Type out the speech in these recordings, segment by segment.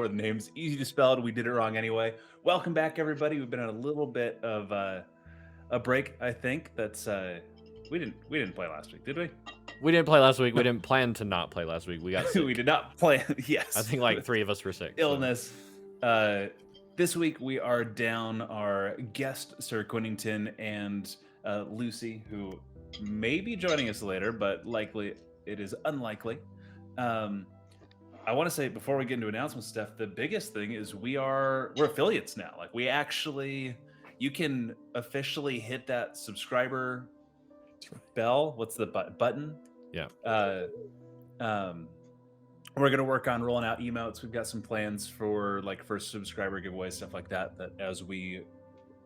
before the name's easy to spell. We did it wrong anyway. Welcome back, everybody. We've been on a little bit of a break. I think that's we didn't play last week, did we? We didn't play last week. We didn't plan to not play last week. We got sick. We did not play. Yes, I think like 3 of us were sick. Illness. This week we are down our guest Sir Quinnington and Lucy, who may be joining us later, but likely it is unlikely. I want to say before we get into announcement stuff, the biggest thing is we're affiliates now. Like you can officially hit that subscriber bell. What's the button? Yeah. We're going to work on rolling out emotes. We've got some plans for like first subscriber giveaways, stuff like that, that as we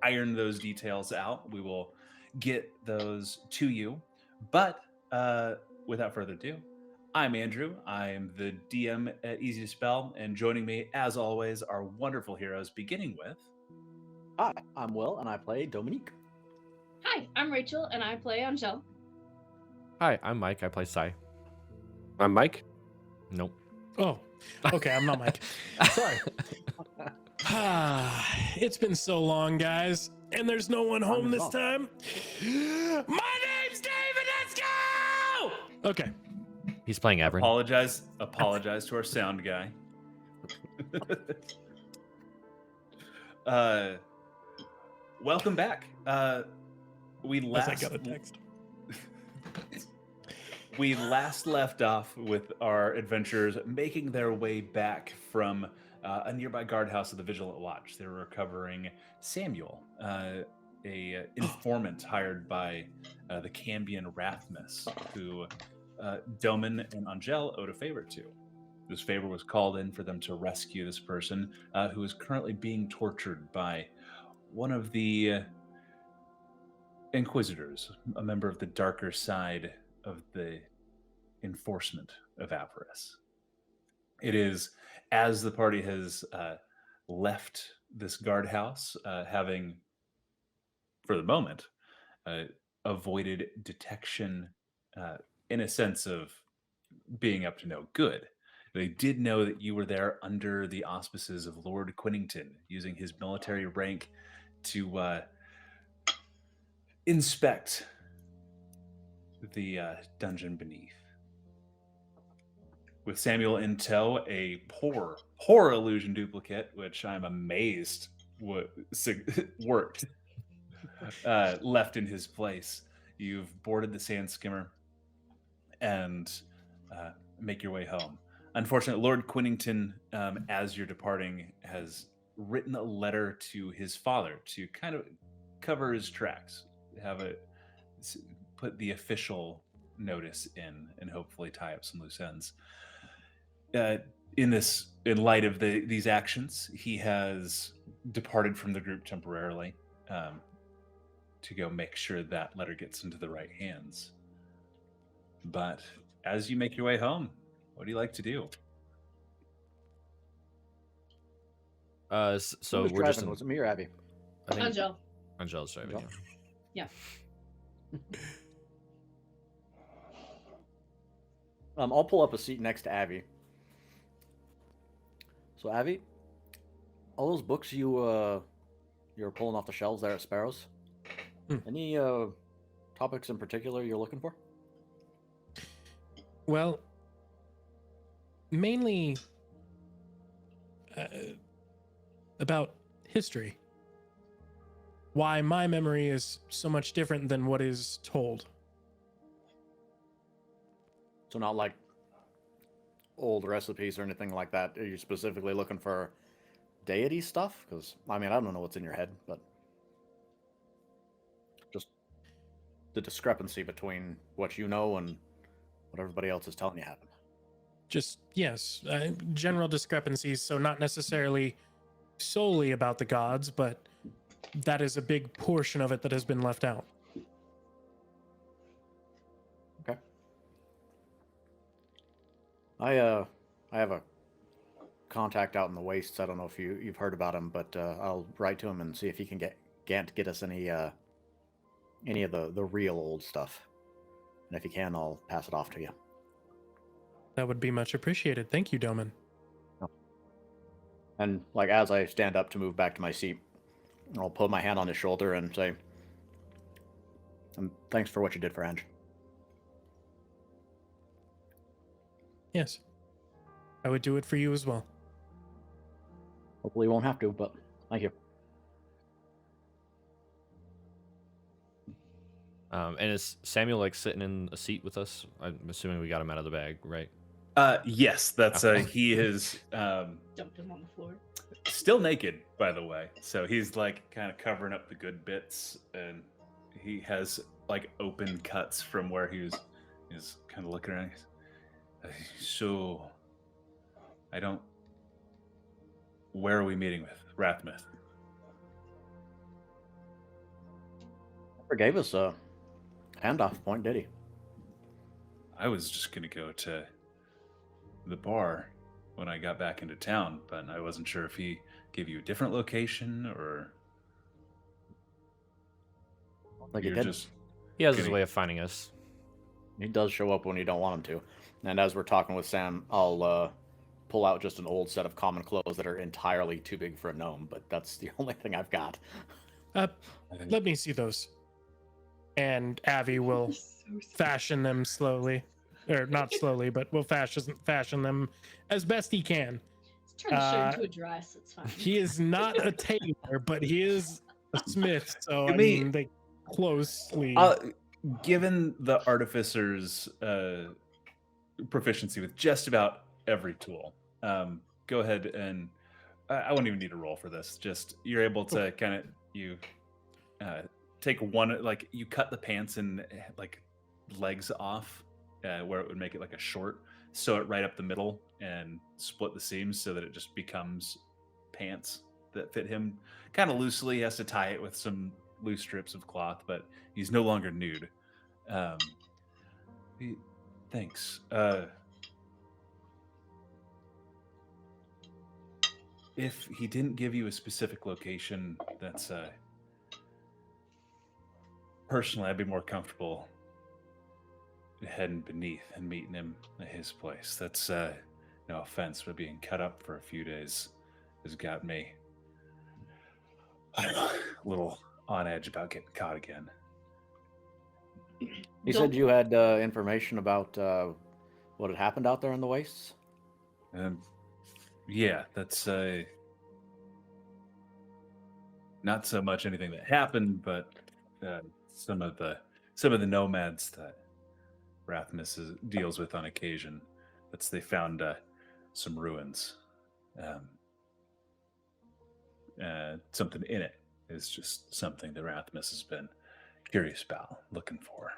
iron those details out, we will get those to you. But without further ado, I'm Andrew. I'm the DM at Easy to Spell, and joining me, as always, are wonderful heroes, beginning with... Hi, I'm Will, and I play Dominique. Hi, I'm Rachel, and I play Angel. Hi, I'm Mike. I play Sai. I'm Mike. Nope. Oh, okay. I'm not Mike. Sorry. It's been so long, guys, and there's no one home this time. My name's David. Let's go. Okay. He's playing Avern. Apologize to our sound guy. Welcome back. We I got a text. We last left off with our adventurers making their way back from a nearby guardhouse of the Vigilant Watch. They were recovering Samuel, a informant hired by the Cambion Rathmus, who Doman and Angel owed a favor to. This favor was called in for them to rescue this person who is currently being tortured by one of the Inquisitors, a member of the darker side of the enforcement of avarice. It is as the party has left this guardhouse, having, for the moment, avoided detection in a sense of being up to no good. They did know that you were there under the auspices of Lord Quinnington, using his military rank to inspect the dungeon beneath. With Samuel in tow, a poor illusion duplicate, which I'm amazed worked, left in his place. You've boarded the sand skimmer and make your way home. Unfortunately, Lord Quinnington, as you're departing, has written a letter to his father to kind of cover his tracks, put the official notice in, and hopefully tie up some loose ends. In light of these actions, he has departed from the group temporarily to go make sure that letter gets into the right hands. But as you make your way home, what do you like to do? So Who was we're just driving? Was it me or Abby? I think Angel. Angel's driving. Angel? Yeah. I'll pull up a seat next to Abby. So Abby, all those books you were pulling off the shelves there at Sparrow's, any topics in particular you're looking for? Well, mainly about history. Why my memory is so much different than what is told. So not like old recipes or anything like that. Are you specifically looking for deity stuff? Because, I mean, I don't know what's in your head, but just the discrepancy between what you know and what everybody else is telling you happened. Just, yes, general discrepancies, so not necessarily solely about the gods, but that is a big portion of it that has been left out. Okay. I have a contact out in the wastes. I don't know if you've heard about him, but I'll write to him and see if he can get us any of the real old stuff. And if he can, I'll pass it off to you. That would be much appreciated. Thank you, Doman. And like as I stand up to move back to my seat, I'll put my hand on his shoulder and say, "Thanks for what you did for Ange." Yes. I would do it for you as well. Hopefully you won't have to, but thank you. And is Samuel like sitting in a seat with us? I'm assuming we got him out of the bag, right? Yes, that's he is Dumped him on the floor. still naked, by the way. So he's like kind of covering up the good bits, and he has like open cuts from where he's kind of looking around. So I don't. Where are we meeting with Rathmith? Never gave us a handoff point, did he? I was just gonna go to the bar when I got back into town, but I wasn't sure if he gave you a different location or Like he you're did. just. He has his Getting- way of finding us. He does show up when you don't want him to. And as we're talking with Sam, I'll pull out just an old set of common clothes that are entirely too big for a gnome, but that's the only thing I've got. Let me see those. And Avi will fashion them slowly. Or not slowly, but will fashion them as best he can. Let's turn the shirt into a dress. It's fine. He is not a tailor, but he is a smith, so To I me- mean they closely Given the artificer's proficiency with just about every tool, go ahead and I won't even need a roll for this. Just you're able to kind of take one, like you cut the pants and like legs off where it would make it like a short, sew it right up the middle and split the seams so that it just becomes pants that fit him kind of loosely. He has to tie it with some loose strips of cloth, but he's no longer nude. Thanks. If he didn't give you a specific location, that's personally, I'd be more comfortable heading beneath and meeting him at his place. That's no offense, but being cut up for a few days has got me, I don't know, a little on edge about getting caught again. You said you had information about what had happened out there in the wastes? Yeah, that's not so much anything that happened, but some of the nomads that Rathmus deals with on occasion. They found some ruins. Something in it is just something that Rathmus has been curious about, looking for.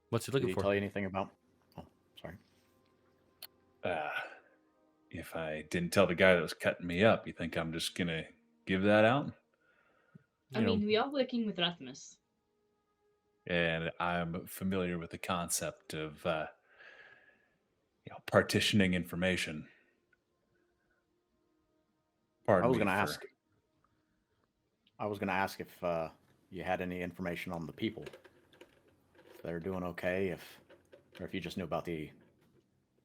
What's he Did looking he for? tell you anything about? Oh, sorry. If I didn't tell the guy that was cutting me up, you think I'm just gonna give that out? I You know, mean, we are working with Rathmus. And I'm familiar with the concept of partitioning information. Pardon I was me going to for- ask. I was going to ask if you had any information on the people. If they're doing okay, or if you just knew about the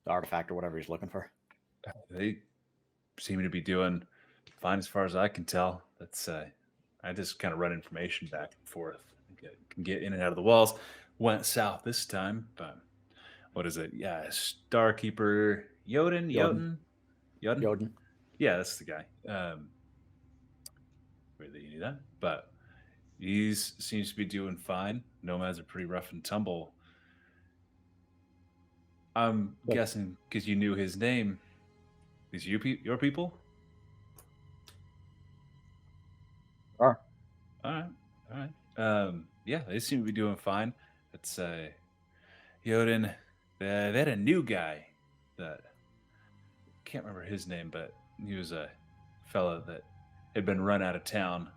artifact or whatever he's looking for. They seem to be doing fine as far as I can tell. That's I just kind of run information back and forth. Can get in and out of the walls. Went south this time, but what is it? Yeah, Starkeeper Jotun. Yoden. Yeah, that's the guy. Really, you knew that, but he seems to be doing fine. Nomads are pretty rough and tumble. I'm But- guessing because you knew his name. These your people? Are. All right. Yeah, they seem to be doing fine. It's Jotun. They had a new guy that can't remember his name, but he was a fellow that had been run out of town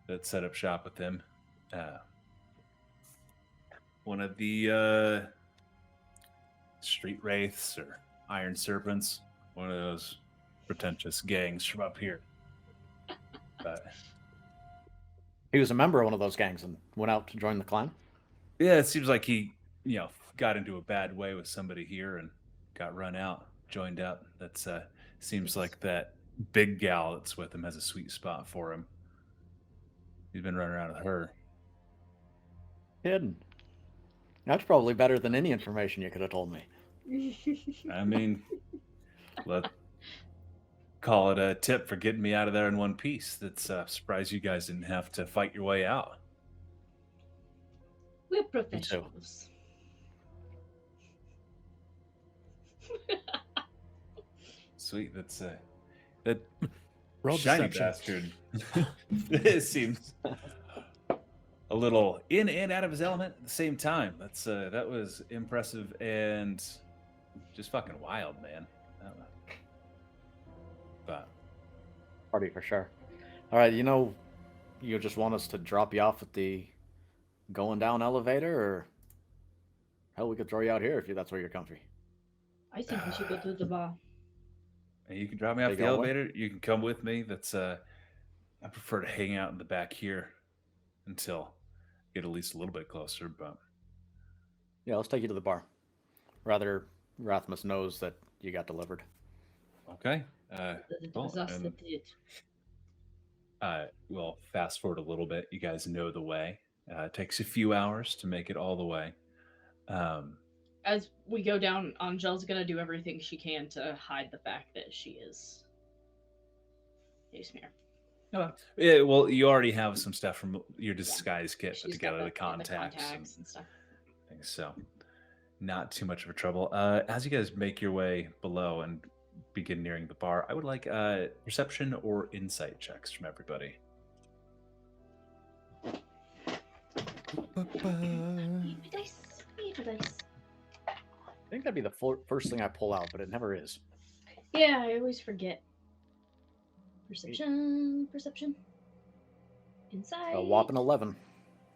that set up shop with him. One of the street wraiths or iron serpents, one of those pretentious gangs from up here. But He was a member of one of those gangs and went out to join the clan. yeah, it seems like he, got into a bad way with somebody here and got run out, joined up. That's Seems like that big gal that's with him has a sweet spot for him. He's been running around with her. Hidden. That's probably better than any information you could have told me. I mean, let's call it a tip for getting me out of there in one piece. That's surprised you guys didn't have to fight your way out. We're professionals. Sweet. That's that Roll shiny deception. bastard. It seems a little in and out of his element at the same time. That was impressive and just fucking wild, man. But Party for sure. All right, you just want us to drop you off at the going down elevator, or hell, we could throw you out here if that's where you're comfy. I think we should go to the bar. you can drop me off Take the it away. elevator. You can come with me. I prefer to hang out in the back here until get at least a little bit closer. But Yeah, let's take you to the bar. Rather, Rathmus knows that you got delivered. okay. It Cool, was us and- that did. We'll fast forward a little bit. You guys know the way. It takes a few hours to make it all the way. As we go down, Angel's gonna do everything she can to hide the fact that she is a smear. Oh, Yeah, well, you already have some stuff from your disguise kit put she's together, got the contacts, and stuff. and things. So, not too much of a trouble. As you guys make your way below and begin nearing the bar, I would like perception or insight checks from everybody. Need my dice. Need my dice. I think that'd be the first thing I pull out, but it never is. Yeah, I always forget. Perception. Insight. A whopping 11.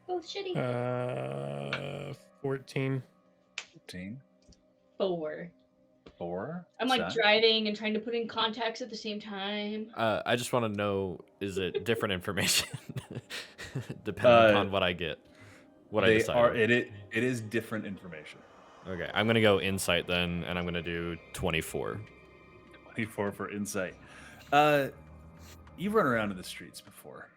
Both shitty. 14. 15, 4. 4. I'm like Zach? driving and trying to put in contacts at the same time. I just want to know, is it different information depending upon what I get? What I They decide. are. on? It is different information. Okay, I'm gonna go insight then, and I'm gonna do 24. 24 for insight. You've run around in the streets before.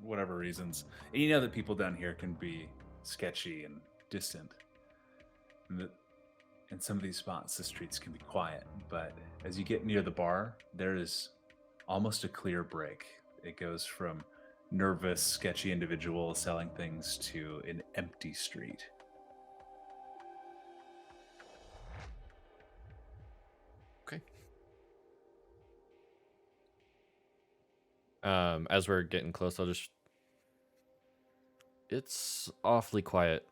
Whatever reasons. And you know that people down here can be sketchy and distant. And in some of these spots, the streets can be quiet. But as you get near the bar, there is almost a clear break. It goes from nervous, sketchy individual selling things to an empty street. Okay. As we're getting close, I'll just. It's awfully quiet.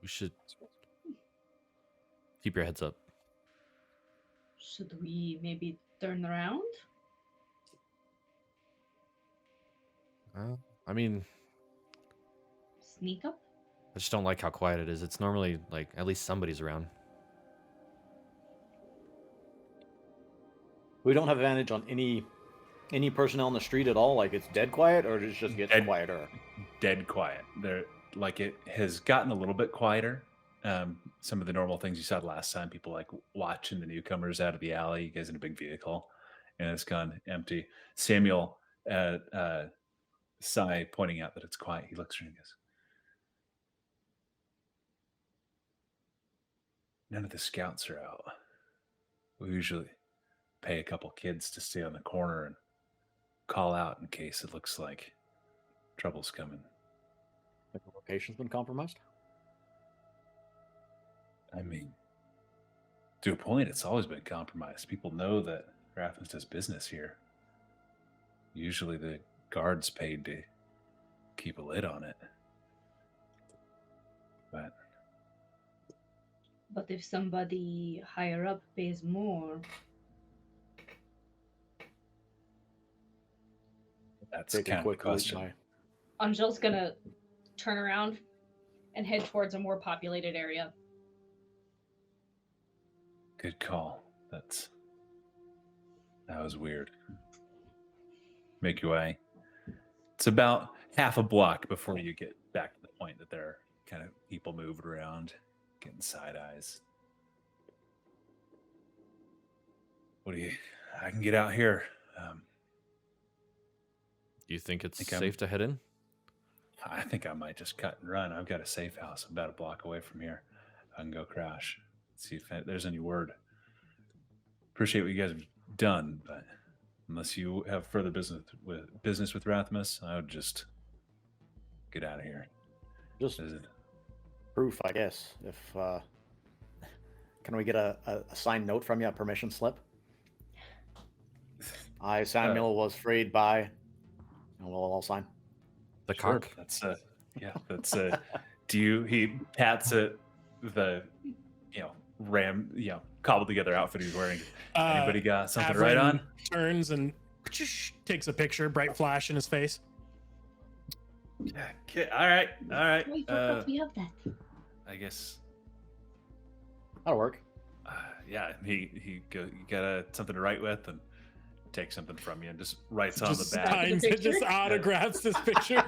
We should keep your heads up. Should we maybe turn around? I mean, Sneak up? I just don't like how quiet it is. It's normally like at least somebody's around. We don't have advantage on any personnel on the street at all. Like it's dead quiet, or it just gets Dead- quieter. Dead quiet. There, like it has gotten a little bit quieter. Some of the normal things you saw last time, people like watching the newcomers out of the alley. You guys in a big vehicle, and it's gone empty. Samuel at Sai pointing out that it's quiet. He looks around and goes, "None of the scouts are out. We usually pay a couple kids to stay on the corner and call out in case it looks like trouble's coming." Like the location's been compromised. I mean, to a point, it's always been compromised. People know that Rathens does business here. Usually the guard's paid to keep a lid on it. But But if somebody higher up pays more, that's Take a kind of the quick look. question. Angel's gonna turn around and head towards a more populated area. Good call. That was weird. Make your way. It's about half a block before you get back to the point that there are kind of people moving around. Getting side eyes. What do you? I can get out here. Do you think it's Think I'm- safe to head in? I think I might just cut and run. I've got a safe house about a block away from here. I can go crash. See if there's any word. Appreciate what you guys have done, but unless you have further business with Rathmus, I would just get out of here. Just Is it? proof, I guess. If can we get a signed note from you, a permission slip? I, Samuel, was freed by, and we'll all sign. The Sure, cock? that's yeah, that's do you? He pats at the cobbled together outfit he's wearing. Anybody got something to write on? Turns and takes a picture, bright flash in his face. Yeah. Okay. All right. Wait, forgot we have that. I guess. That'll work. Yeah. He got something to write with and takes something from you and just writes on the Just back. signs it, just autographs this picture.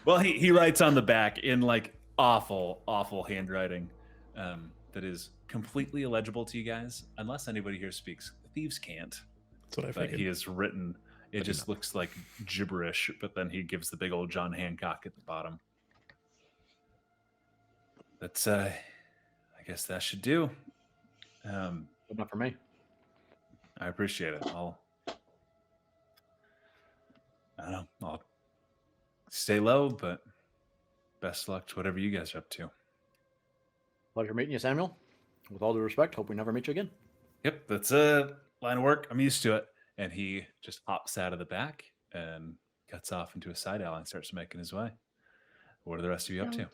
Well, he writes on the back in like awful handwriting that is completely illegible to you guys unless anybody here speaks. Thieves can't. That's what I But figured. he has written. It just looks like gibberish. But then he gives the big old John Hancock at the bottom. That's I guess that should do. Good enough for me. I appreciate it. I don't know. I'll stay low, but best luck to whatever you guys are up to. Pleasure meeting you, Samuel. With all due respect, hope we never meet you again. Yep, that's a line of work. I'm used to it. And he just hops out of the back and cuts off into a side alley and starts making his way. What are the rest of you up to?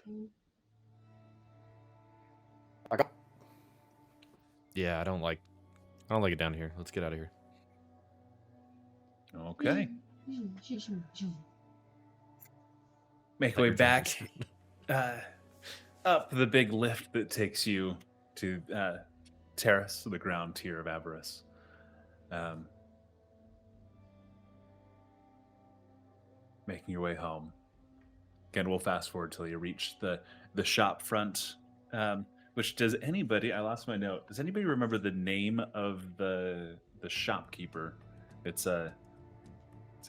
I got. Yeah, I don't like it down here. Let's get out of here. Okay. Make your way back up the big lift that takes you to terrace, the ground tier of Avarice. Making your way home. Again, we'll fast forward till you reach the shop front. Which does anybody? I lost my note. Does anybody remember the name of the shopkeeper? It's an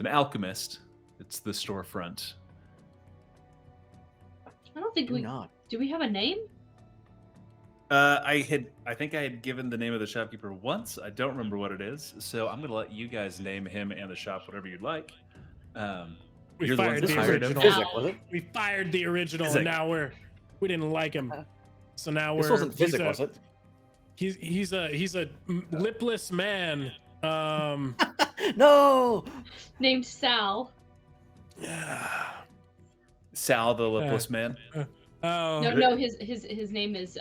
alchemist. It's the storefront. I don't think Do we not. do. We have a name? I think I had given the name of the shopkeeper once. I don't remember what it is, so I'm gonna let you guys name him and the shop whatever you'd like. We You're the fired ones the that hired him. original. Physic, was it? We fired the original, Physic. and now we didn't like him. So now This we're wasn't Physic, was it? he's a lipless man. No! Named Sal. Sal, the lipless man. Oh, No, his name is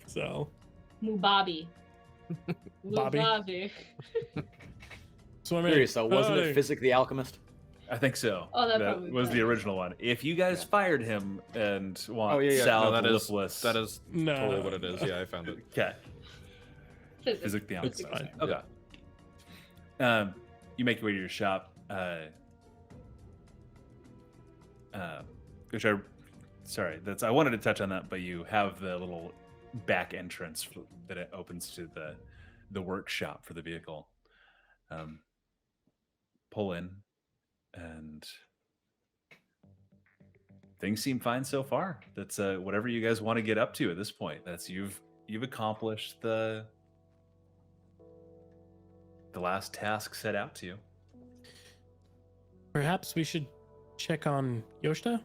so Mubabi. Bobby? Mubabi. so I mean, Serious though, wasn't oh, it Physic the Alchemist? I think so. Oh, that that probably was was. the original one. If you guys fired him and want Oh yeah. Sal No, the that is lipless, that is No. totally what it is. Yeah, I found it. okay. Physics. Physic the It's alchemist. fine. Okay. You make your way to your shop. Which I wanted to touch on that, but you have the little back entrance that it opens to the workshop for the vehicle. Pull in, and things seem fine so far. That's whatever you guys want to get up to at this point. That's you've accomplished the last task set out to you. perhaps we should check on Yoshida,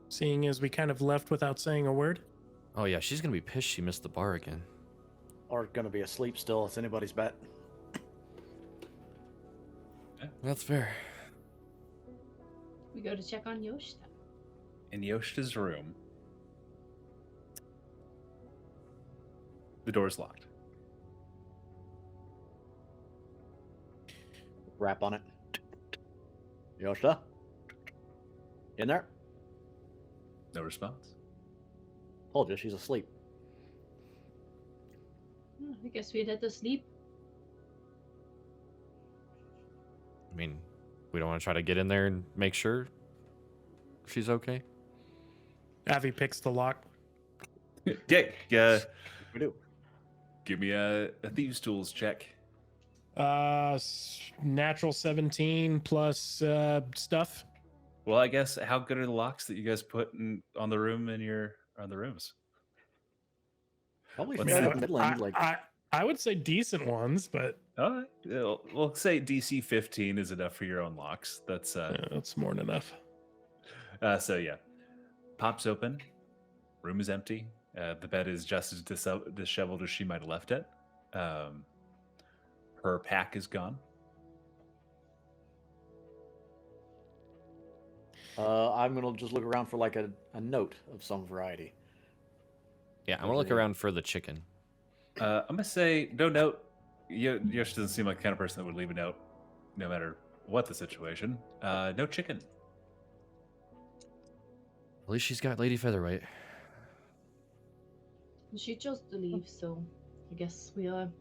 seeing as we kind of left without saying a word. Oh yeah, she's gonna be pissed she missed the bar again. Or gonna be asleep still? It's anybody's bet. That's fair. We go to check on Yoshida. In Yoshida's room, the door's locked. Rap on it. Yoshida? In there? No response. Told you, she's asleep. I guess we'd had to sleep. I mean, we don't want to try to get in there and make sure she's okay. Avi picks the lock. Yeah, We do. give me a thieves' tools check. Natural 17 plus stuff. Well, I guess how good are the locks that you guys put on the room on the rooms? Probably What's fairly the- middling. Like I would say decent ones, but All right. We'll say DC 15 is enough for your own locks. That's that's more than enough. so yeah. Pops open. Room is empty. The bed is just as disheveled as she might have left it. Her pack is gone. I'm gonna just look around for like a note of some variety. Yeah, I'm gonna look around for the chicken. I'm gonna say no note. Yosh doesn't seem like the kind of person that would leave a note, no matter what the situation. No chicken. At least she's got Lady Featherweight. She chose to leave, so I guess we'll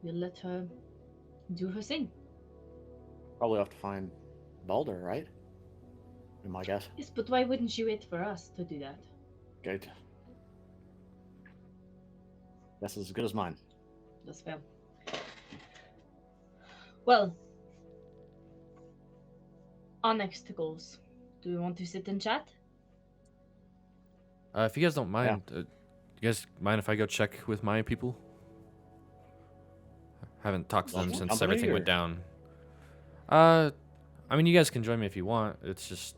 let her do her thing. Probably have to find Balder, right? Be my guess. Yes, but why wouldn't she wait for us to do that? Good. Guess as good as mine. That's fair. Well, our next goals. Do we want to sit and chat? If you guys don't mind, you guys mind if I go check with my people? Haven't talked to them Company, since everything went down. I mean, you guys can join me if you want. It's just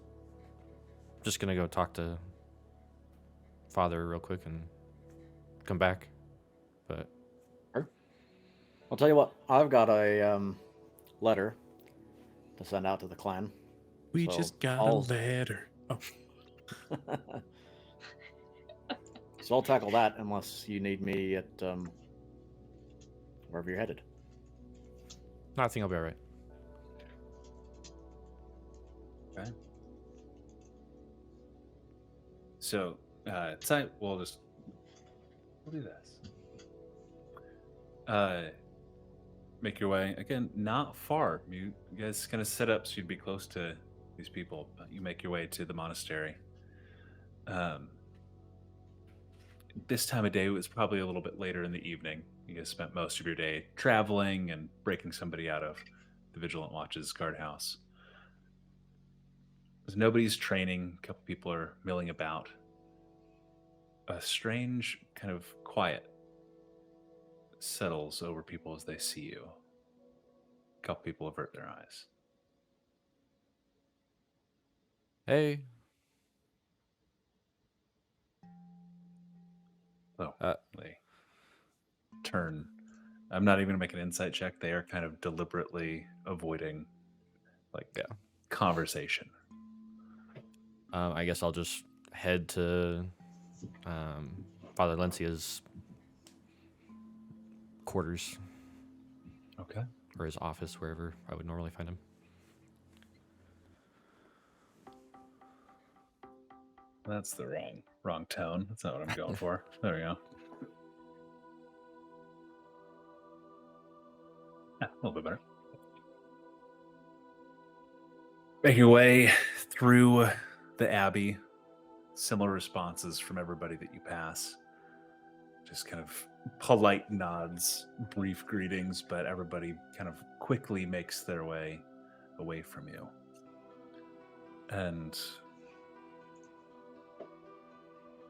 gonna go talk to Father real quick and come back. But I'll tell you what. I've got a letter to send out to the clan. We So just got I'll- a letter. Oh, So I'll tackle that unless you need me at wherever you're headed. no, I think I'll be all right. Okay. So, we'll do this. Make your way again, not far. You guys kind of set up so you'd be close to these people. But you make your way to the monastery. This time of day was probably a little bit later in the evening. You guys spent most of your day traveling and breaking somebody out of the Vigilant Watch's guardhouse. As nobody's training, a couple people are milling about. A strange kind of quiet settles over people as they see you. A couple people avert their eyes. Hey. Oh, they turn. I'm not even gonna make an insight check. They are kind of deliberately avoiding, conversation. I guess I'll just head to Father Lencia's quarters. Okay. Or his office, wherever I would normally find him. That's the wrong tone. That's not what I'm going for. There we go. Yeah, a little bit better. Making your way through the Abbey, similar responses from everybody that you pass. Just kind of polite nods, brief greetings, but everybody kind of quickly makes their way away from you. And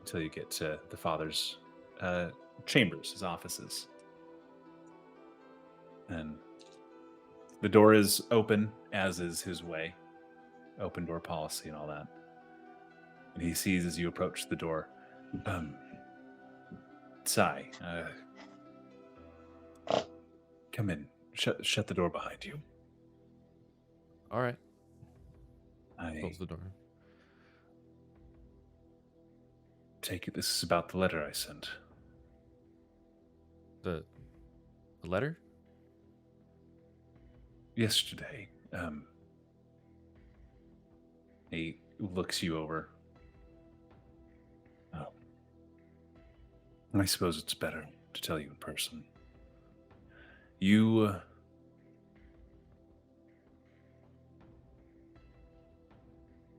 until you get to the father's chambers, his offices. And the door is open, as is his way. Open door policy and all that. And he sees as you approach the door, Sai, come in. Shut the door behind you. All right. I Close the door. take it this is about the letter I sent. The letter? Yesterday. He looks you over. Oh. I suppose it's better to tell you in person. You...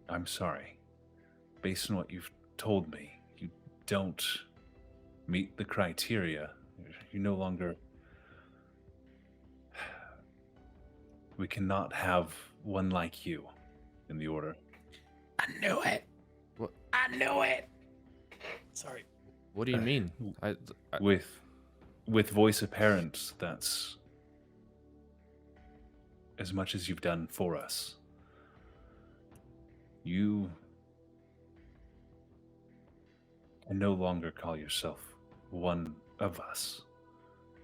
I'm sorry. Based on what you've told me, you don't meet the criteria, you no longer... We cannot have one like you in the Order. I knew it. What? I knew it. Sorry. What do you mean? With voice apparent, that's as much as you've done for us. You can no longer call yourself one of us.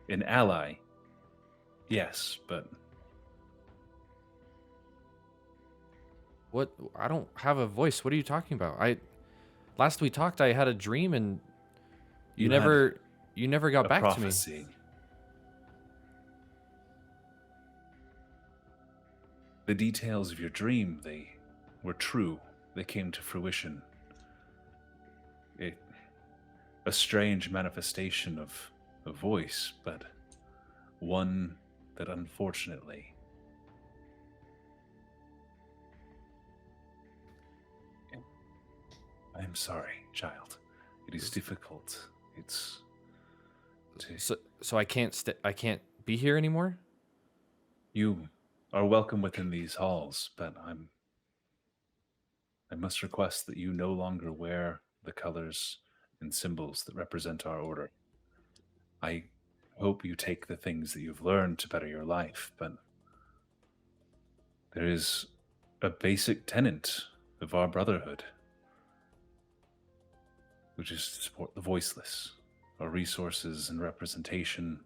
An ally, yes, but What? I don't have a voice. What are you talking about? Last we talked, I had a dream, and you had never got a back to me. prophecy. The details of your dream, they were true. They came to fruition. A strange manifestation of a voice, but one that unfortunately... I am sorry, child. It is difficult. It's... So I can't I can't be here anymore? You are welcome within these halls, but I must request that you no longer wear the colors and symbols that represent our order. I hope you take the things that you've learned to better your life, but there is a basic tenet of our brotherhood, which is to support the voiceless, our resources and representation.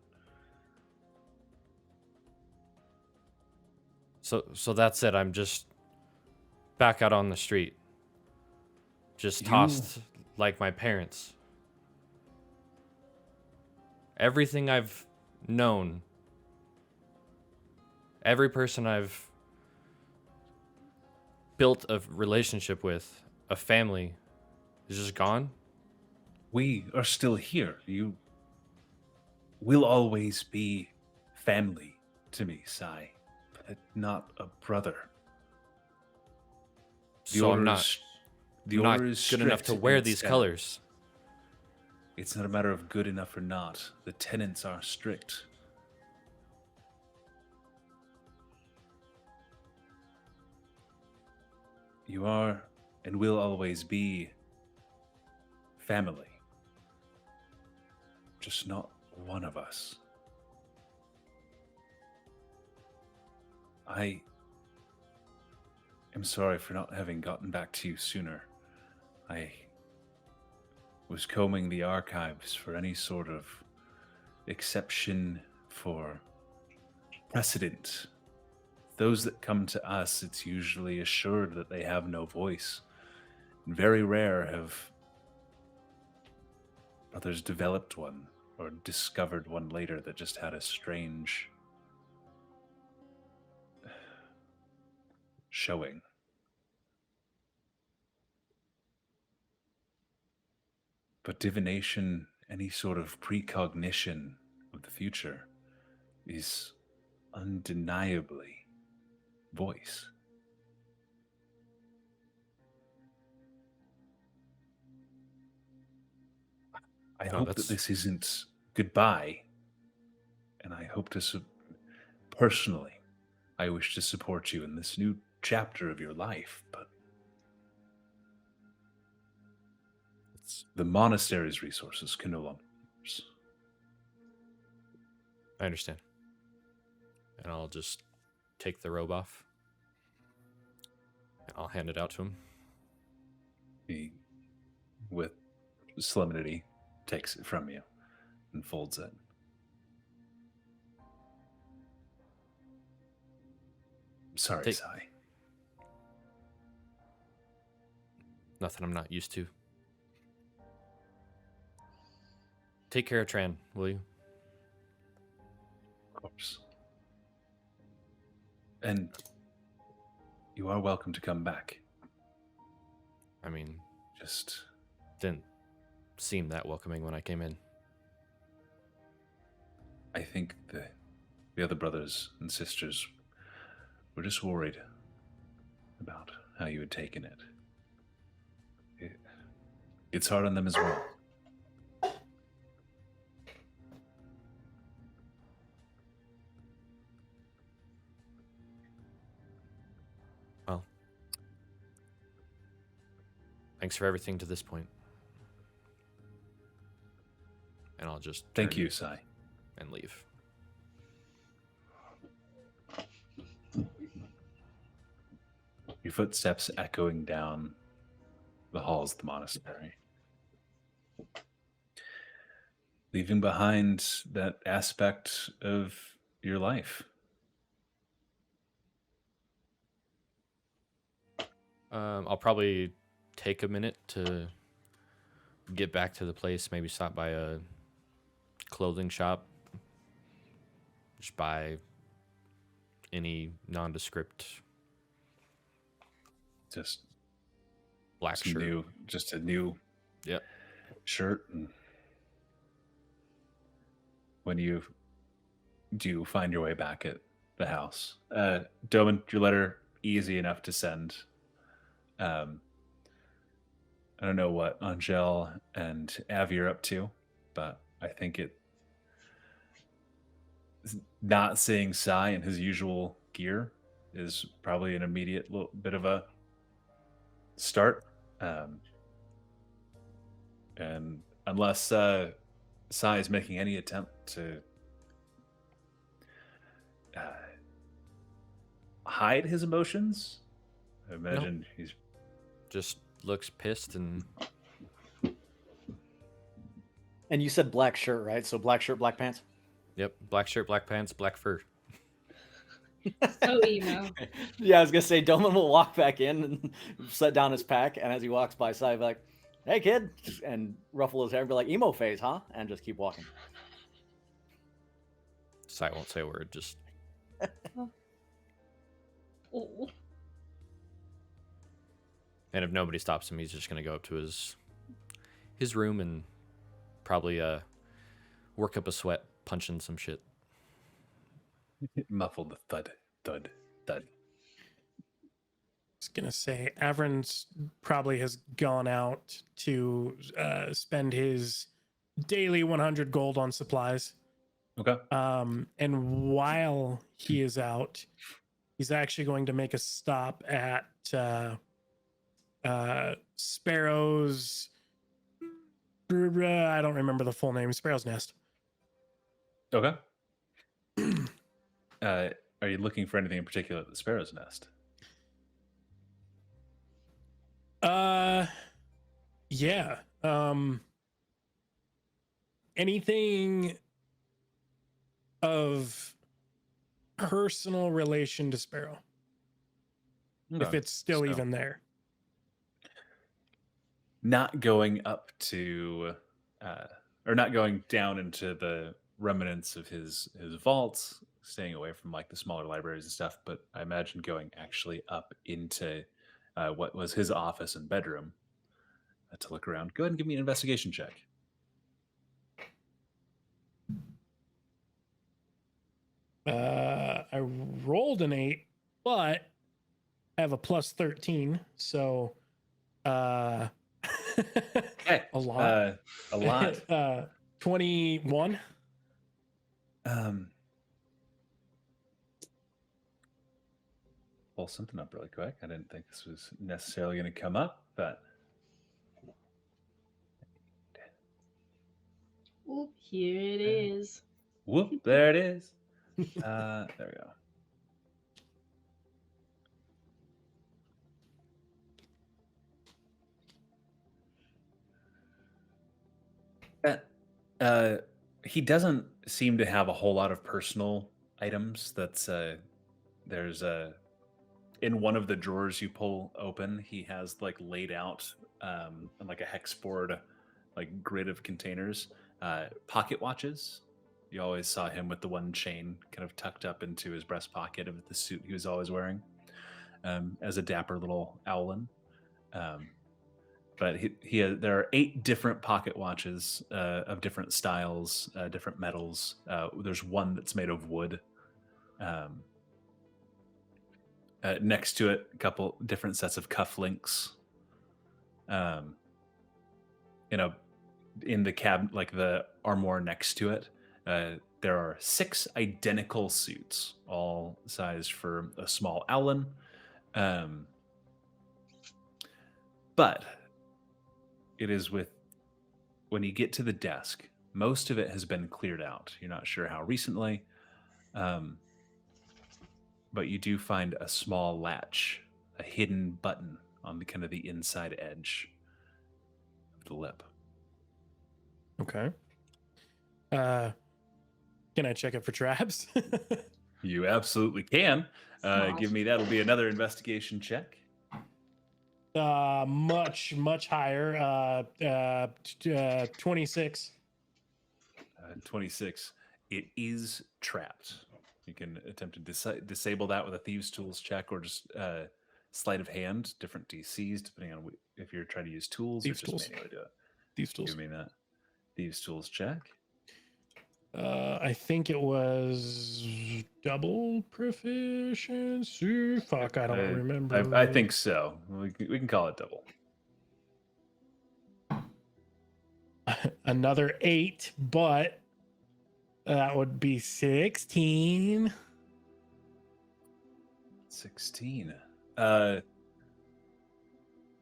So that's it. I'm just back out on the street. Just tossed like my parents. Everything I've known, every person I've built a relationship with, a family, is just gone. We are still here. You will always be family to me, Sai, but not a brother. So I'm not is good enough strict to wear in these its colors. It's not a matter of good enough or not. The tenets are strict. You are and will always be family. Just not one of us. I am sorry for not having gotten back to you sooner. I was combing the archives for any sort of exception for precedent. Those that come to us, it's usually assured that they have no voice. Very rare have others developed one or discovered one later that just had a strange showing. But divination, any sort of precognition of the future, is undeniably voice. I hope that this isn't goodbye, and I hope to personally, I wish to support you in this new chapter of your life, but the monastery's resources can no longer. I understand. And I'll just take the robe off. And I'll hand it out to him. He, with solemnity, takes it from you and folds it. Sorry, Sai. Nothing I'm not used to. Take care of Tran, will you? Of course. And you are welcome to come back. I mean, just didn't seem that welcoming when I came in. I think the other brothers and sisters were just worried about how you had taken it. It's hard on them as well. Thanks for everything to this point. And I'll just Thank turn you, Sai. and leave. Your footsteps echoing down the halls of the monastery, leaving behind that aspect of your life. I'll probably take a minute to get back to the place, maybe stop by a clothing shop, just buy any nondescript Just black some shirt. just a new Yep. shirt. And when you do find your way back at the house, Doman, your letter easy enough to send. I don't know what Angel and Avi are up to, but I think it not seeing Sai in his usual gear is probably an immediate little bit of a start. And unless Sai is making any attempt to hide his emotions, I imagine he's Just looks pissed and And you said black shirt, right? So black shirt, black pants. yep, black shirt, black pants, black fur. So emo. Yeah, I was gonna say Doman will walk back in and set down his pack, and as he walks by, Sai will be like, "Hey, kid," and ruffle his hair and be like, "Emo phase, huh?" And just keep walking. Sai won't say a word, just Oh. and if nobody stops him, he's just gonna go up to his room and probably work up a sweat punching some shit. muffled the thud, thud, thud. I was gonna say Avern's probably has gone out to spend his daily 100 gold on supplies. Okay. And while he is out, he's actually going to make a stop at Sparrow's. I don't remember the full name. Sparrow's Nest. Okay. Are you looking for anything in particular at the Sparrow's Nest? Yeah. Anything of personal relation to Sparrow, if Okay. it's still So, even there. not going up to, or not going down into the remnants of his vaults, staying away from like the smaller libraries and stuff, but I imagine going actually up into what was his office and bedroom to look around. Go ahead and give me an investigation check. I rolled an 8, but I have a plus 13, so Okay. a lot. A lot. 21. Pull something up really quick. I didn't think this was necessarily going to come up, but Oop, here it is. whoop, there it is. There we go. He doesn't seem to have a whole lot of personal items. That's there's a in one of the drawers you pull open, he has like laid out on like a hex board, like grid of containers, pocket watches. You always saw him with the one chain kind of tucked up into his breast pocket of the suit he was always wearing, as a dapper little owlin. But there are 8 different pocket watches of different styles, different metals. There's one that's made of wood. Next to it, a couple different sets of cufflinks. In the cab, like the armoire next to it, there are 6 identical suits, all sized for a small owlin. But it is with when you get to the desk, most of it has been cleared out. You're not sure how recently, but you do find a small latch, a hidden button on the kind of the inside edge of the lip. Okay. Can I check it for traps? You absolutely can. Give me that'll be another investigation check. Much higher. 26. 26. It is trapped. You can attempt to disable that with a thieves' tools check or just sleight of hand, different DCs depending on if you're trying to use tools Thieves' or just tools. manually do it. Thieves' tools. Give me that thieves' tools check. I think it was double proficiency. Fuck, I don't remember. I think so. We can call it double. Another 8, but that would be 16. 16.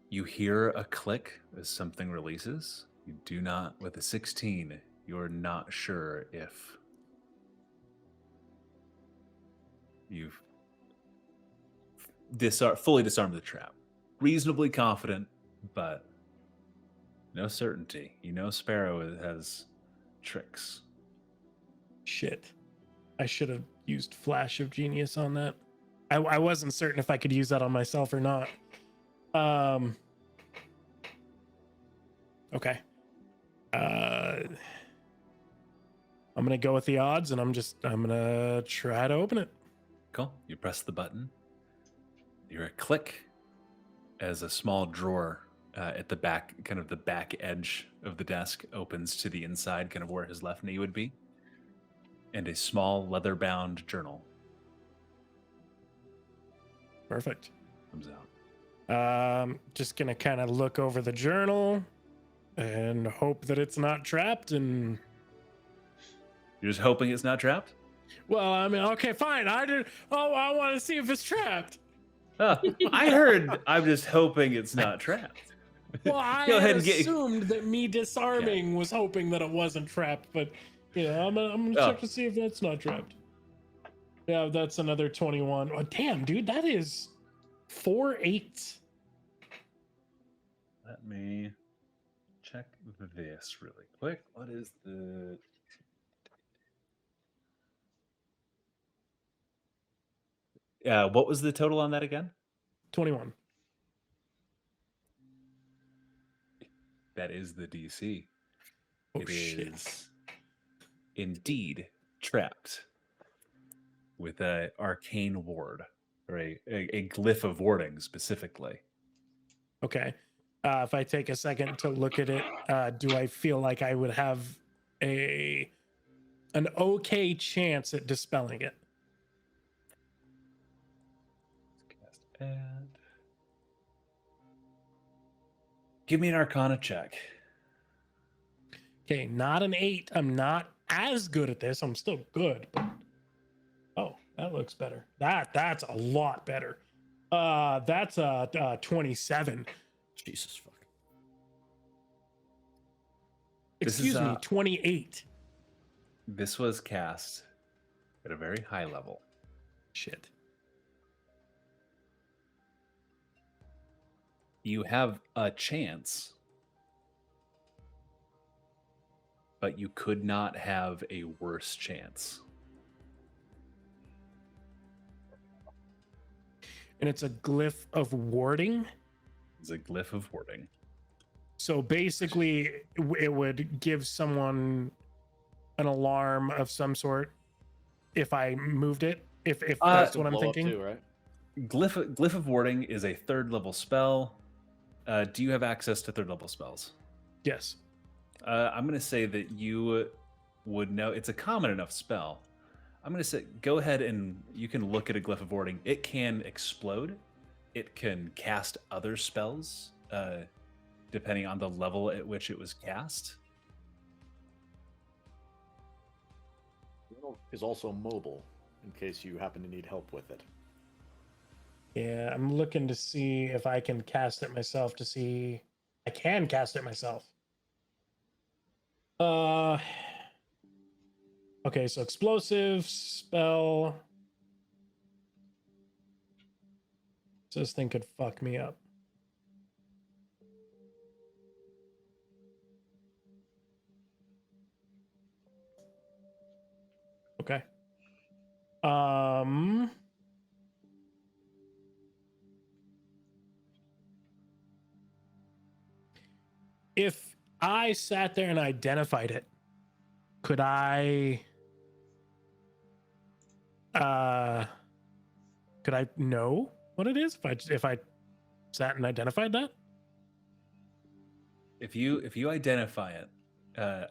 You hear a click as something releases. You do not, with a 16, you're not sure if you've fully disarmed the trap. Reasonably confident, but no certainty. You know Sparrow has tricks. Shit. I should have used Flash of Genius on that. I wasn't certain if I could use that on myself or not. Okay. I'm gonna go with the odds, and I'm gonna try to open it. Cool. You press the button. You hear a click as a small drawer at the back, kind of the back edge of the desk, opens to the inside, kind of where his left knee would be, and a small leather-bound journal Perfect. comes out. Just gonna kind of look over the journal and hope that it's not trapped. And You're just hoping it's not trapped? well, I mean, okay, fine. I want to see if it's trapped. I heard I'm just hoping it's not trapped. Well, I Go ahead had and get- assumed that me disarming was hoping that it wasn't trapped, but yeah, I'm gonna check to see if that's not trapped. Yeah, that's another 21. Oh, damn, dude, that is 4 8s. Let me check this really quick. What is the... what was the total on that again? 21. That is the DC. Oh It shit. is indeed trapped with a arcane ward, or a glyph of warding specifically. Okay. If I take a second to look at it, do I feel like I would have an okay chance at dispelling it? Let's cast add. Give me an Arcana check. Okay, not an 8. I'm not as good at this. I'm still good, but oh, that looks better. That's a lot better. That's a 27. Jesus fuck. This is, Excuse me, 28. This was cast at a very high level. Shit. You have a chance, but you could not have a worse chance. And it's a glyph of warding. It's a glyph of warding. So basically, it would give someone an alarm of some sort if I moved it. If that's what I'm Blow up thinking. too, right? Glyph of warding is a 3rd level spell. Do you have access to 3rd level spells? Yes. I'm going to say that you would know. It's a common enough spell. I'm going to say go ahead and you can look at a glyph of warding. It can explode. It can cast other spells, depending on the level at which it was cast. Is also mobile in case you happen to need help with it. Yeah, I'm looking to see if I can cast it myself to see I can cast it myself. Okay, so explosive spell. So this thing could fuck me up. Okay. If I sat there and identified it, could I know what it is if I sat and identified that? If you identify it,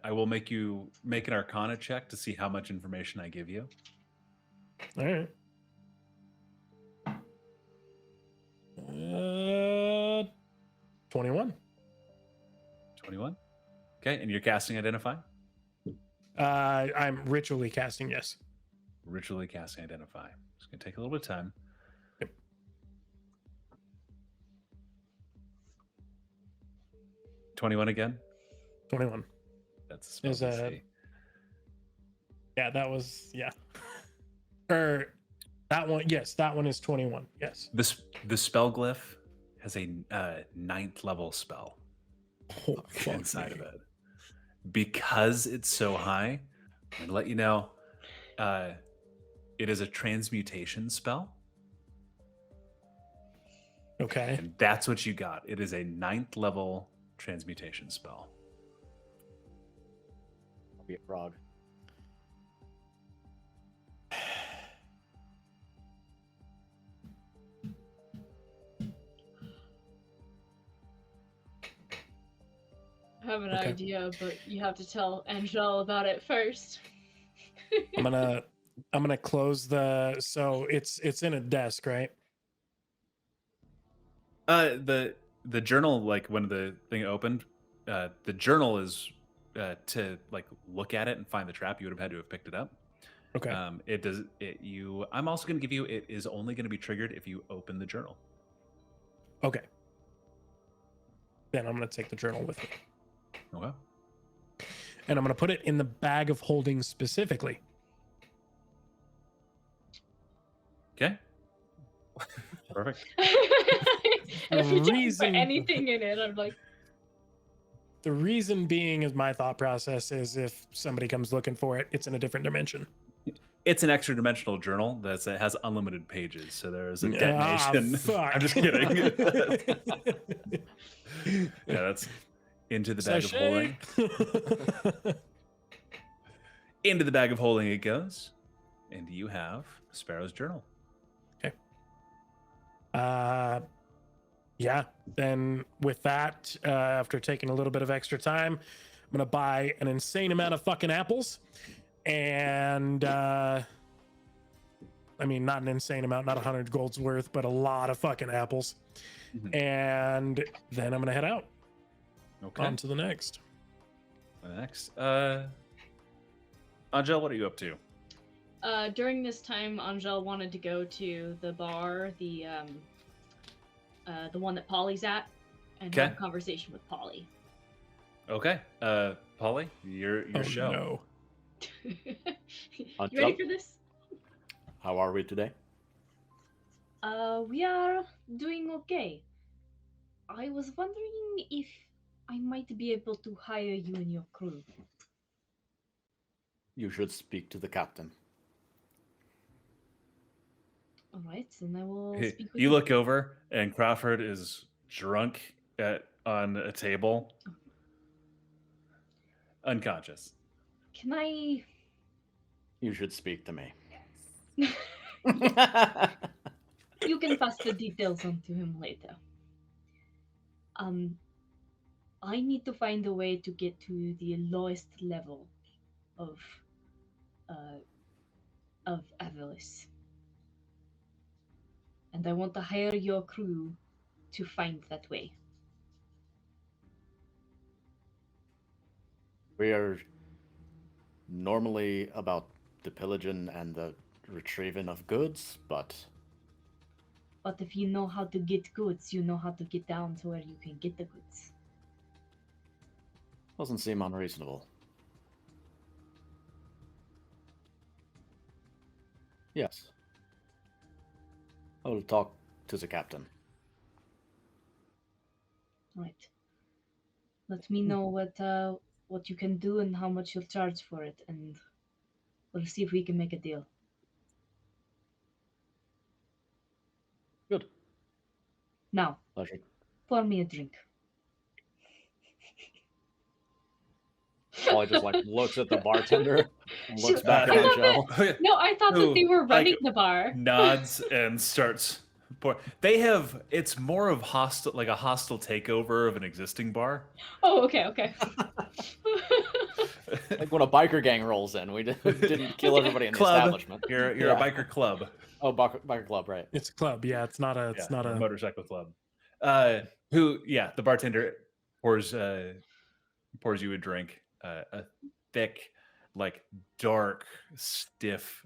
I will make you make an Arcana check to see how much information I give you. All right. 21. 21. Okay, and you're casting Identify? I'm ritually casting, yes. Ritually casting Identify. It's going to take a little bit of time. Yep. 21 again? 21. That's a spell Is a- DC. Yeah, that was, yeah. Or that one, yes, that one is 21. Yes. The spell glyph has a 9th level spell Oh, fuck inside me. of it. Because it's so high, I'm going to let you know it is a transmutation spell. Okay. And that's what you got. It is a 9th level transmutation spell. I'll be a frog. I have an Okay. idea, but you have to tell Angel about it first. I'm gonna close the, so it's in a desk, right? The journal, like when the thing opened, the journal is to like look at it and find the trap. You would have had to have picked it up. Okay. It does it you. I'm also going to give you. It is only going to be triggered if you open the journal. Okay. Then I'm gonna take the journal with me. Okay. And I'm gonna put it in the bag of holding specifically. Okay. Perfect. If you don't Reason- put anything in it, I'm like, The reason being is my thought process is if somebody comes looking for it, it's in a different dimension. It's an extra dimensional journal that has unlimited pages, so there is a detonation. Fuck. I'm just kidding. Yeah, that's into the bag of holding. Sachet. Into the bag of holding it goes, and you have Sparrow's journal. Yeah. Then with that, after taking a little bit of extra time, I'm gonna buy an insane amount of fucking apples, and I mean, not an insane amount, not 100 gold's worth, but a lot of fucking apples. Mhm. And then I'm gonna head out. Okay. On to the next. Next, Angel, what are you up to? during this time, Angel wanted to go to the bar, the one that Polly's at, and have Okay. a conversation with Polly. Okay, Polly, your Oh, show. no. You Angel? ready for this? How are we today? We are doing okay. I was wondering if I might be able to hire you and your crew. You should speak to the captain. All right, and I will Hey, speak with you look over, and Crawford is drunk on a table, unconscious. Can I? You should speak to me. You can pass the details on to him later. I need to find a way to get to the lowest level of avarice, and I want to hire your crew to find that way. We are normally about the pillaging and the retrieving of goods, but But if you know how to get goods, you know how to get down to where you can get the goods. Doesn't seem unreasonable. Yes. I will talk to the captain. Right. Let me know what you can do and how much you'll charge for it, and we'll see if we can make a deal. Good. Now, Pleasure. pour me a drink. Ollie just like looks at the bartender and looks So- back I at thought Angel. No, I thought that they were running the bar. Nods and starts. They have. It's more of hostile, like a hostile takeover of an existing bar. Oh, okay, okay. Like when a biker gang rolls in, we didn't kill everybody in the Club. establishment. You're Yeah. a biker club. Oh, biker club, right? It's a club. Yeah, it's not a. A motorcycle club. The bartender pours you a drink, a thick, like dark, stiff,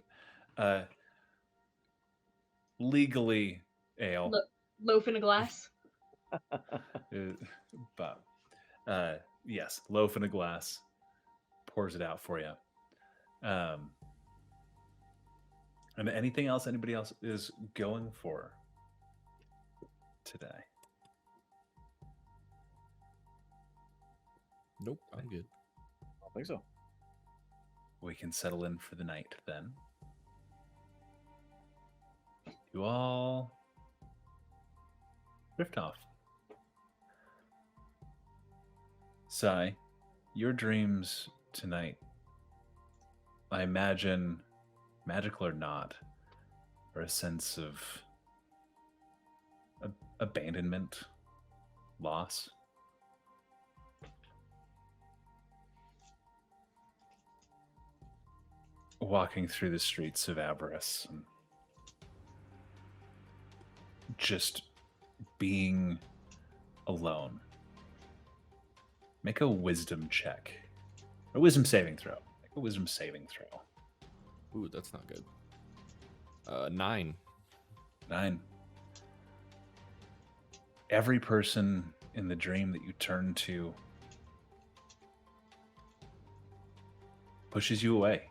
legally ale. Loaf in a glass. But yes, loaf in a glass. Pours it out for you. And anything else anybody else is going for today? Nope, I'm good. I don't think so. We can settle in for the night then. You all drift off. Sai, your dreams tonight, I imagine, magical or not, are a sense of abandonment, loss. Walking through the streets of Avarice and just being alone. Make a wisdom check. A wisdom saving throw. Make a wisdom saving throw. Ooh, that's not good. 9. 9. Every person in the dream that you turn to pushes you away.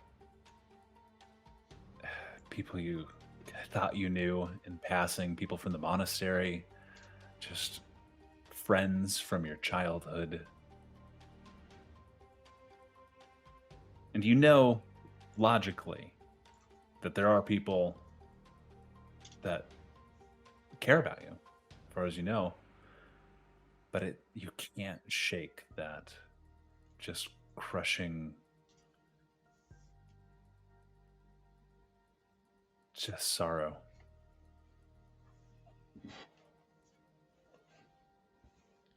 People you thought you knew in passing, people from the monastery, just friends from your childhood. And you know, logically, that there are people that care about you, as far as you know, but you can't shake that just crushing, just sorrow.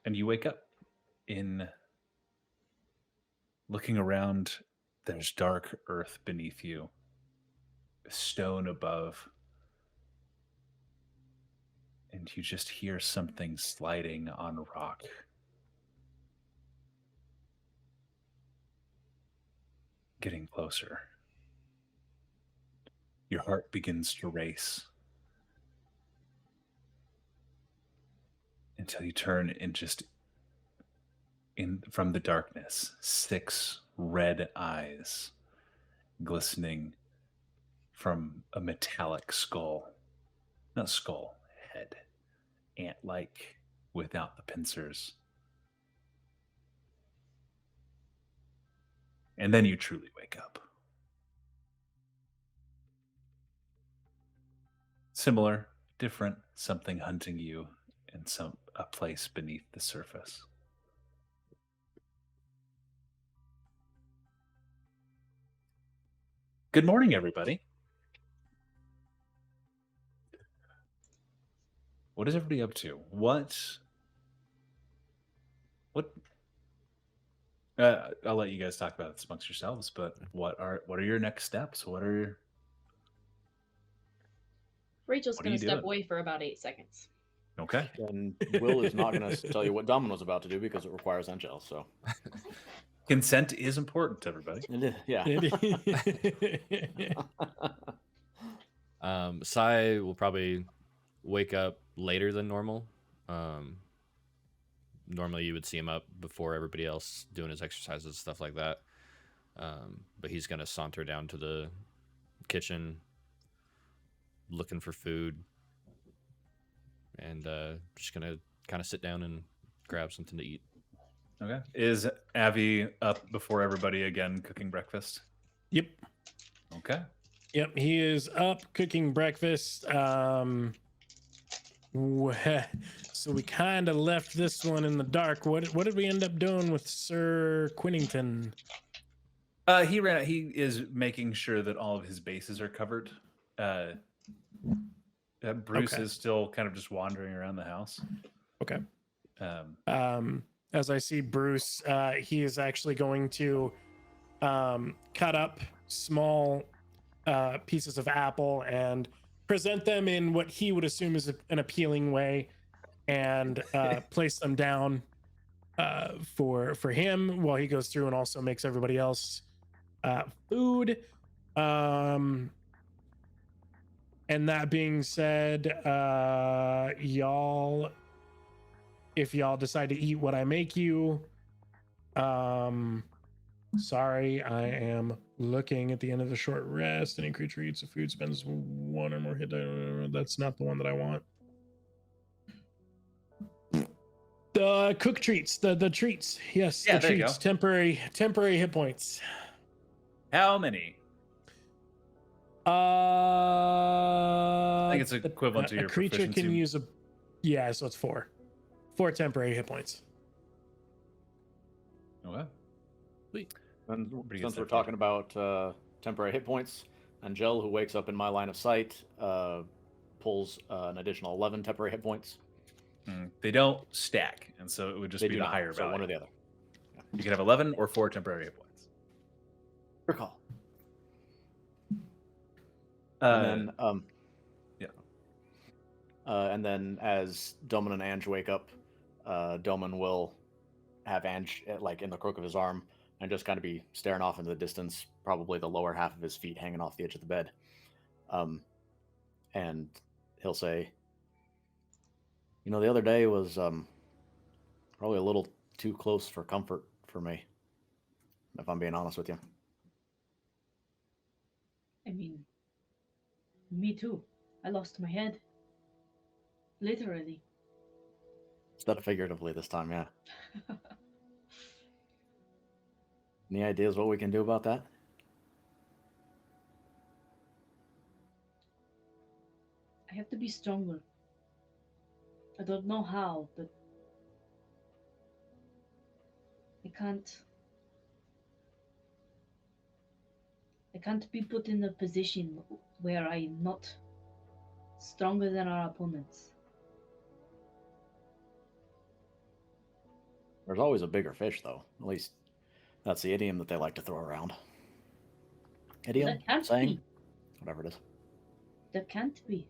And you wake up in looking around. There's dark earth beneath you, stone above, and you just hear something sliding on rock. Getting closer. Your heart begins to race until you turn and just from the darkness, 6 red eyes glistening from a metallic skull. Not skull, head. Ant-like without the pincers. And then you truly wake up. Similar, different, something hunting you in a place beneath the surface. Good morning, everybody. What is everybody up to? What? I'll let you guys talk about this amongst yourselves. But what are your next steps? Rachel's What are going you to step doing? away for about 8 seconds. Okay. And Will is not going to tell you what Domino's about to do because it requires Angel. So Consent is important, everybody. yeah. Sai will probably wake up later than normal. normally you would see him up before everybody else doing his exercises, stuff like that. But he's gonna saunter down to the kitchen, looking for food, and just gonna kind of sit down and grab something to eat. Okay. Is Avi up before everybody again cooking breakfast? Yep. Okay. Yep, he is up cooking breakfast. So we kind of left this one in the dark. What did we end up doing with Sir Quinnington? He is making sure that all of his bases are covered. Bruce Okay. is still kind of just wandering around the house. Okay. As I see Bruce, he is actually going to cut up small pieces of apple and present them in what he would assume is an appealing way, and place them down for him while he goes through and also makes everybody else food. And that being said, y'all, if y'all decide to eat what I make you, sorry, I am looking at the end of the short rest. Any creature eats the food spends one or more hit. That's not the one that I want. The cook treats, the treats. Yes, Yeah, the there you treats. go. Temporary hit points. How many? I think it's equivalent to your a creature proficiency. can use so it's 4 temporary hit points. Okay. And Pretty good since we're stuff, talking about temporary hit points, Angel, who wakes up in my line of sight, pulls an additional 11 temporary hit points. They don't stack, and so it would just They be do the not, higher so value. one or the other. You can have 11 or 4 temporary hit points. Recall. And And then as Doman and Ange wake up, Doman will have Ange like in the crook of his arm and just kind of be staring off into the distance, probably the lower half of his feet hanging off the edge of the bed. And he'll say, "You know, the other day was probably a little too close for comfort for me, if I'm being honest with you." I mean, me too. I lost my head. Literally. Instead of figuratively this time, yeah. Any ideas what we can do about that? I have to be stronger. I don't know how, but I can't be put in a position where I'm not stronger than our opponents. There's always a bigger fish, though. At least that's the idiom that they like to throw around. Idiom? That can't Saying? be. Whatever it is. That can't be.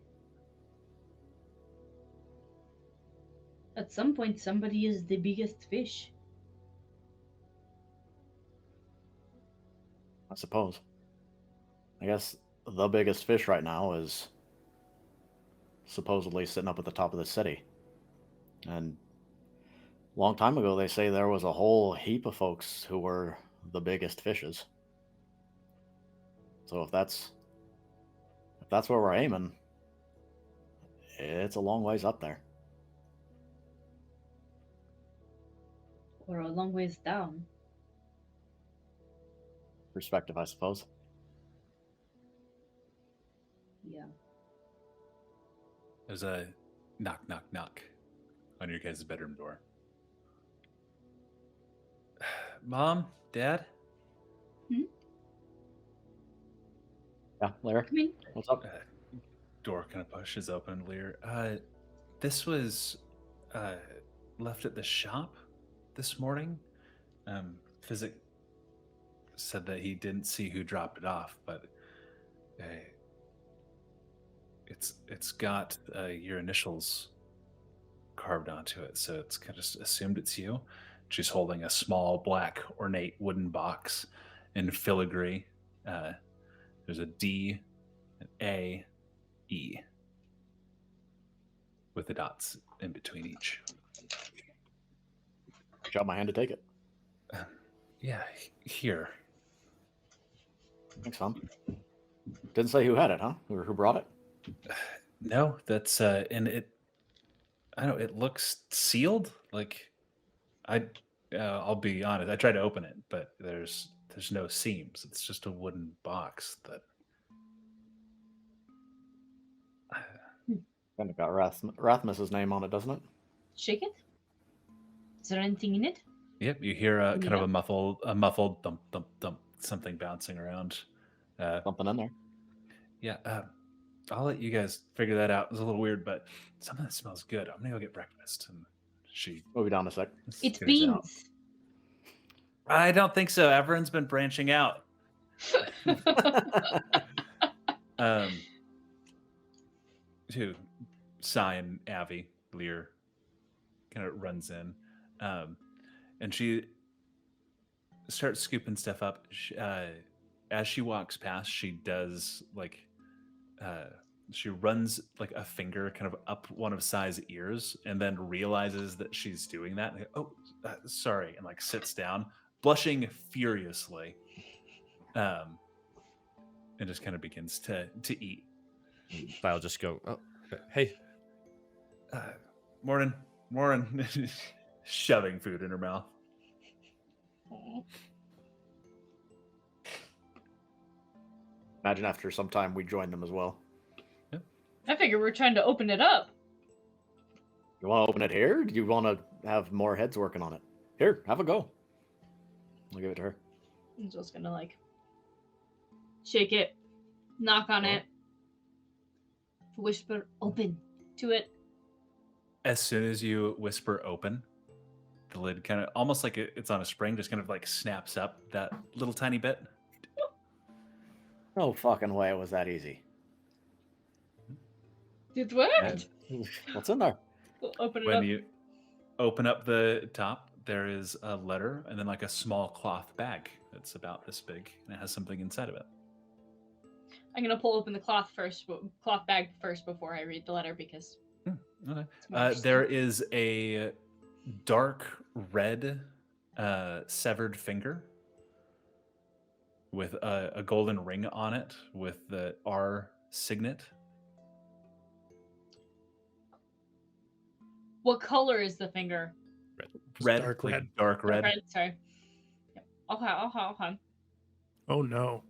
At some point, somebody is the biggest fish. I suppose. I guess the biggest fish right now is supposedly sitting up at the top of the city. And a long time ago, they say there was a whole heap of folks who were the biggest fishes. So if that's where we're aiming, it's a long ways up there. Or a long ways down. Perspective, I suppose. Yeah. there's a knock, knock, knock on your guys' bedroom door. Mom, Dad? Yeah, Larry? Come in. What's up? Door kind of pushes open. Lear, this was left at the shop this morning. Physic said that he didn't see who dropped it off, but it's got your initials carved onto it, so it's kind of assumed it's you. She's holding a small black ornate wooden box in filigree. There's a D, an A, E, with the dots in between each. Reach out my hand to take it. Yeah, here. Thanks, Tom. Didn't say who had it, huh? Or who brought it? No, that's and I don't know, it looks sealed. Like I'll be honest, I tried to open it, but there's no seams. It's just a wooden box that Kind of got Rathmus's name on it, doesn't it? Shake it. Is there anything in it? Yep, you hear kind of Yeah. a muffled thump thump thump, something bouncing around. Something in there. Yeah, I'll let you guys figure that out. It's a little weird, but something that smells good. I'm gonna go get breakfast. And she We'll be down in a sec. It's skitters out. beans. I don't think so. Everyone's been branching out. To Sai and Avi, Lear kind of runs in, and she starts scooping stuff up. As she walks past, she does like she runs like a finger kind of up one of Sai's ears, and then realizes that she's doing that. And sorry, and like sits down, blushing furiously, and just kind of begins to eat. I'll just go, oh, hey. Morning. Shoving food in her mouth. Imagine after some time we join them as well. I figure we're trying to open it up. You want to open it here? Or do you want to have more heads working on it? Here, have a go. I'll give it to her. I'm just gonna like shake it, knock on it, whisper open to it. As soon as you whisper open, the lid kind of almost like it's on a spring, just kind of like snaps up that little tiny bit. No fucking way it was that easy. It worked. And What's in there? We'll open it when up. you open up the top, there is a letter and then like a small cloth bag that's about this big, and it has something inside of it. I'm gonna pull open the cloth bag first before I read the letter because Okay. it's more There is a dark red severed finger with a golden ring on it with the R signet. What color is the finger? Red, dark like red. dark red. Sorry. Yep. Okay. Oh no.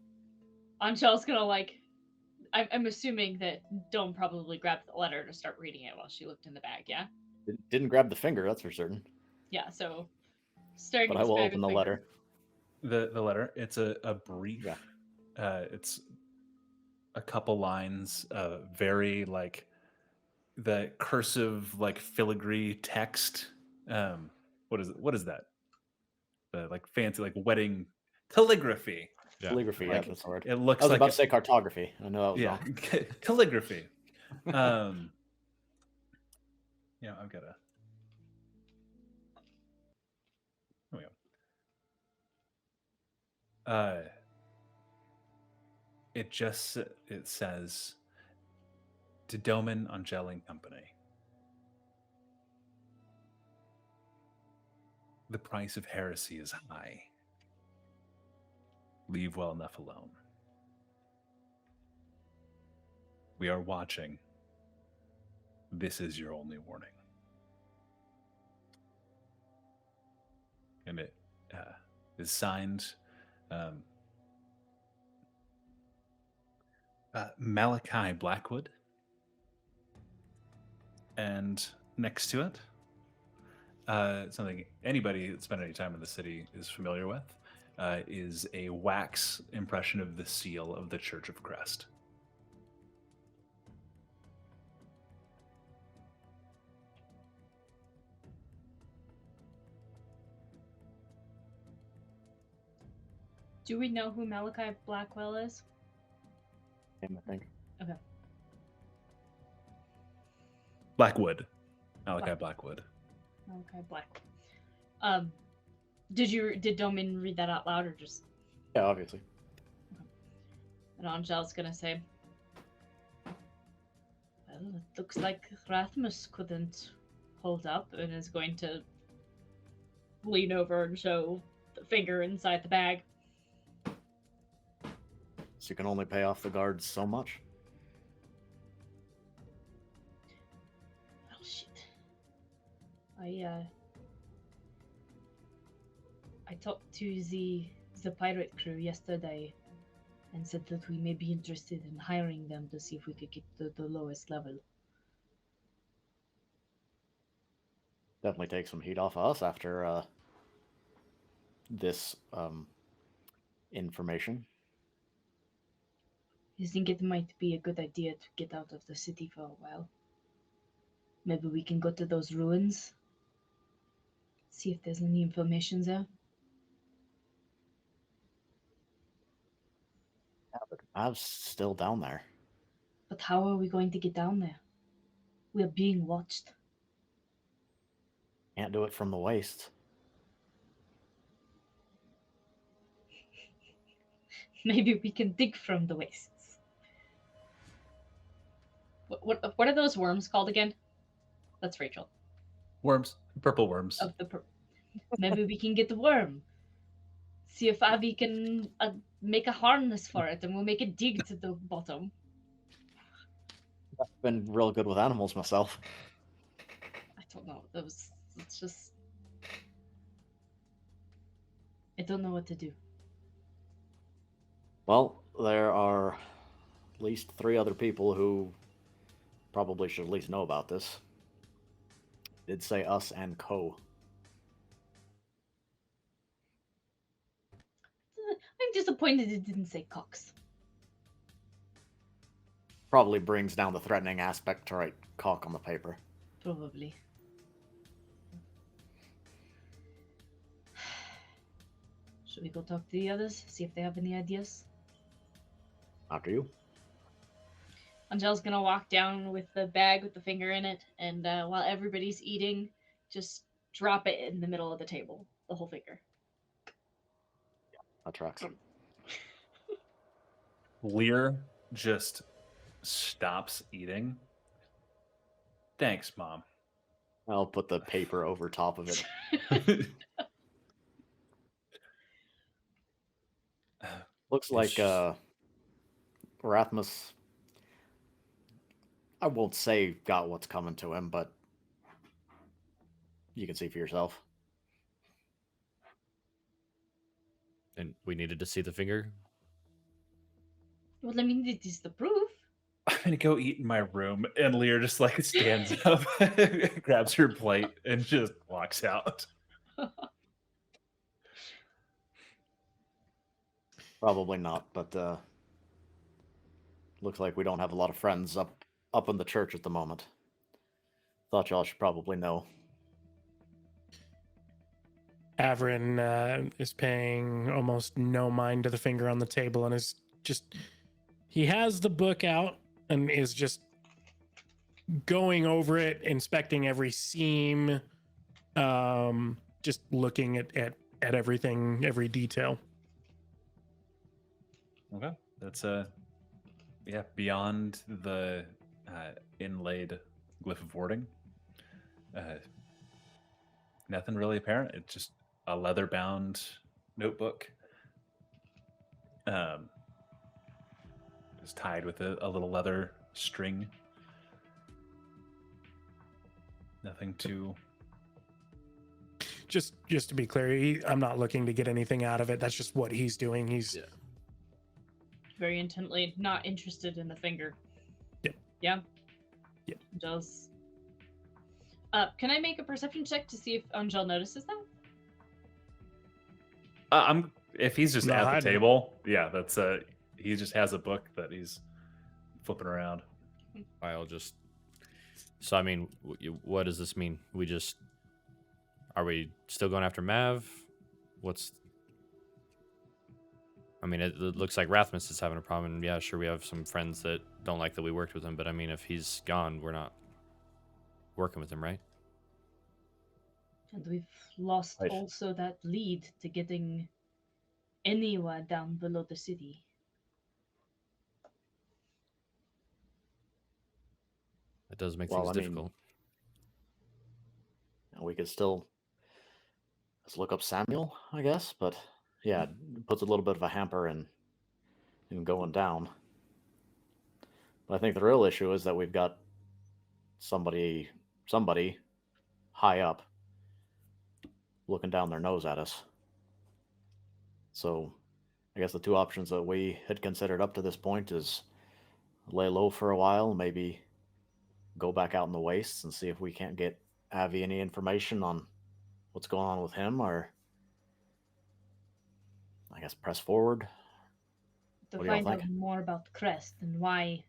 Angel's gonna like. I'm assuming that Dome probably grabbed the letter to start reading it while she looked in the bag. Yeah. Didn't grab the finger, that's for certain. Yeah. So, staring But at I this will bag open with the finger. letter. The letter. It's a brief. Yeah. It's a couple lines. Very like the cursive, like filigree text. What is that? Like fancy, like wedding calligraphy. Yeah. Calligraphy, Like, that's the word. It looks I was like about to say cartography. I know that was yeah, wrong. calligraphy. I've got a. There we go. It says to Doman, Angel and Company. The price of heresy is high. Leave well enough alone. We are watching. This is your only warning. And it is signed Malachi Blackwood. And next to it, something anybody that spent any time in the city is familiar with, is a wax impression of the seal of the Church of Crest. Do we know who Malachi Blackwell is? I think. Okay. Blackwood. Malachi Blackwood. Malachi Black. Did Domin read that out loud or just? Yeah, obviously. And Angel's gonna say, "Well, it looks like Rathmus couldn't hold up," and is going to lean over and show the finger inside the bag. So you can only pay off the guards so much. Oh shit. I talked to the pirate crew yesterday and said that we may be interested in hiring them to see if we could get to the lowest level. Definitely take some heat off of us after this information. You think it might be a good idea to get out of the city for a while? Maybe we can go to those ruins, see if there's any information there. Yeah, but Mav's still down there. But how are we going to get down there? We are being watched. Can't do it from the waist. Maybe we can dig from the wastes. What are those worms called again? That's Rachel. Worms, purple worms. Maybe we can get the worm. See if Abby can make a harness for it, and we'll make it dig to the bottom. I've been real good with animals myself. I don't know. It's just. I don't know what to do. Well, there are at least 3 other people who probably should at least know about this. Did say us and Co. I'm disappointed it didn't say Cox. Probably brings down the threatening aspect to write cock on the paper. Probably. Should we go talk to the others? See if they have any ideas? After you. Angel's gonna walk down with the bag with the finger in it, and while everybody's eating, just drop it in the middle of the table. The whole finger. That tracks. Lear just stops eating. Thanks, Mom. I'll put the paper over top of it. Looks like Rasmus, I won't say got what's coming to him, but you can see for yourself. And we needed to see the finger. Well, I mean, it is the proof. I'm gonna go eat in my room, and Lear just like stands up, grabs her plate, and just walks out. Probably not, but looks like we don't have a lot of friends up in the church at the moment. Thought y'all should probably know. Averin is paying almost no mind to the finger on the table and is just, he has the book out and is just going over it, inspecting every seam, just looking at everything, every detail. Okay, that's yeah, beyond the inlaid glyph of warding. Nothing really apparent. It's just a leather-bound notebook. It's tied with a little leather string. Nothing too. Just to be clear, I'm not looking to get anything out of it. That's just what he's doing. He's very intently not interested in the finger. Yep. Yeah. Yep. Angel's. Can I make a perception check to see if Angel notices that? If he's just at the table, yeah, that's he just has a book that he's flipping around. I'll just. So I mean, what does this mean? Are we still going after Mav? I mean, it looks like Rasmus is having a problem. Yeah, sure, we have some friends that don't like that we worked with him, but I mean, if he's gone, we're not working with him, right? And we've lost also that lead to getting anywhere down below the city. It does make things difficult. We could still Let's look up Samuel, I guess. But yeah, it puts a little bit of a hamper in going down. But I think the real issue is that we've got somebody high up looking down their nose at us. So I guess the two options that we had considered up to this point is lay low for a while, maybe go back out in the wastes and see if we can't get Avi any information on what's going on with him, or I guess press forward. To What do y'all find out think? more about Crest and why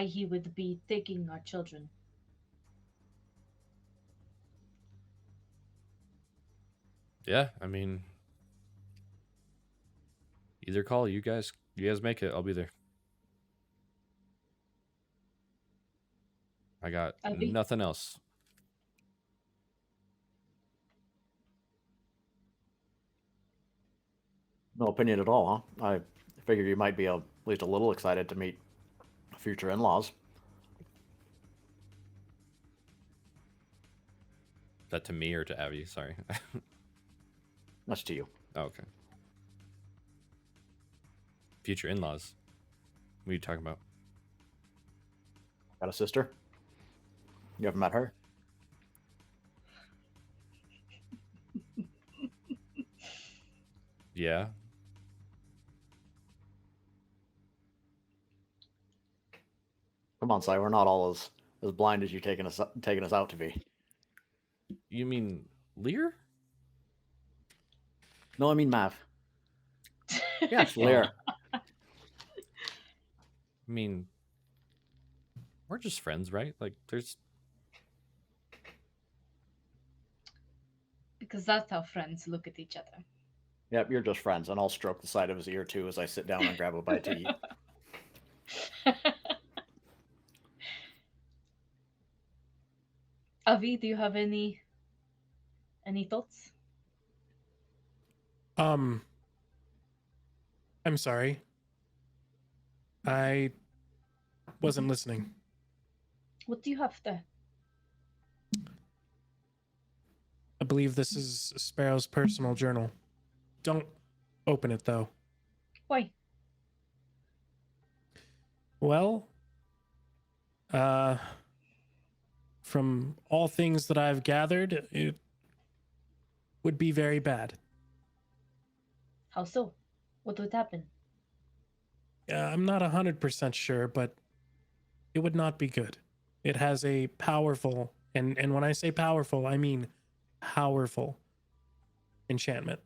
he would be taking our children. Yeah, I mean, either call. You guys make it. I'll be there. I got Avi? nothing else. No opinion at all, huh? I figured you might be at least a little excited to meet future in-laws. Is that to me or to Abby? Sorry. That's to you. Oh, okay. Future in-laws. What are you talking about? Got a sister? You haven't met her? Yeah. Come on, Si, we're not all as blind as you taking us out to be. You mean Lear? No, I mean Mav. Yes, Lear. I mean, we're just friends, right? Like, there's... Because that's how friends look at each other. Yep, you're just friends, and I'll stroke the side of his ear too as I sit down and grab a bite to eat. Avi, do you have any thoughts? I'm sorry. I wasn't listening. What do you have there? I believe this is Sparrow's personal journal. Don't open it, though. Why? Well, from all things that I've gathered, it would be very bad. How so? What would happen? I'm not 100% sure, but it would not be good. It has a powerful, and when I say powerful, I mean powerful enchantment.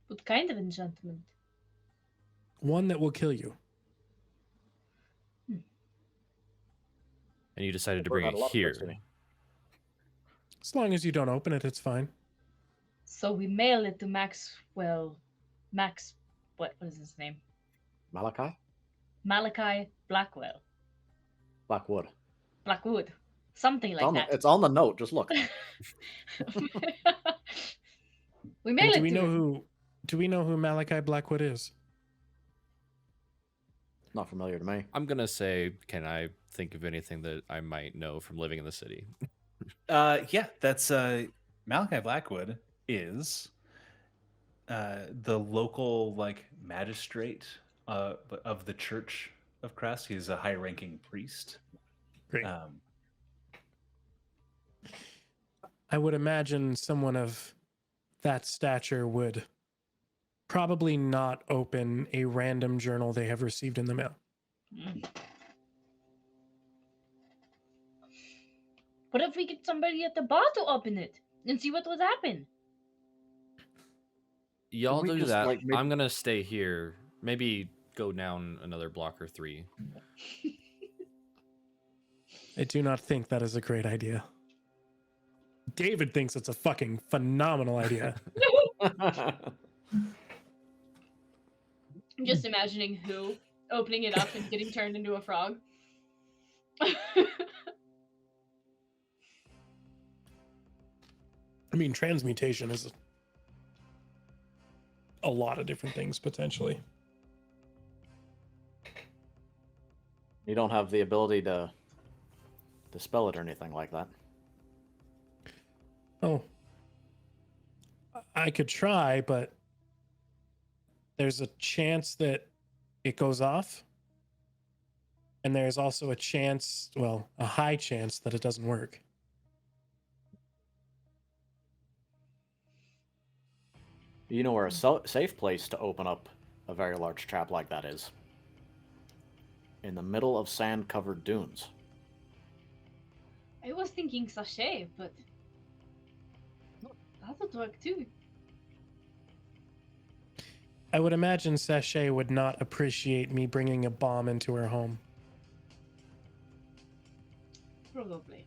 What kind of enchantment? One that will kill you. And you decided to We're bring not it a lot of here. flexibility. As long as you don't open it, it's fine. So we mail it to Maxwell. What is his name? Malachi? Malachi Blackwell. Blackwood. Blackwood. Something like that. It's on the note. Just look. We mail And it do we to know him. do we know who Malachi Blackwood is? Not familiar to me. I'm gonna say, can I think of anything that I might know from living in the city? Yeah, that's Malachi Blackwood is the local like magistrate of the Church of Crest. He's a high-ranking priest. Great. I would imagine someone of that stature would probably not open a random journal they have received in the mail. Mm. What if we get somebody at the bar to open it and see what would happen? Y'all we do just, that. like, make- I'm gonna stay here. Maybe go down another block or 3. I do not think that is a great idea. David thinks it's a fucking phenomenal idea. I'm just imagining who opening it up and getting turned into a frog. I mean, transmutation is a lot of different things potentially. You don't have the ability to dispel it or anything like that. Oh. I could try, but there's a chance that it goes off. And there's also a chance, well, a high chance that it doesn't work. You know where a safe place to open up a very large trap like that is? In the middle of sand-covered dunes. I was thinking sachet, but that would work too. I would imagine Sachet would not appreciate me bringing a bomb into her home. Probably.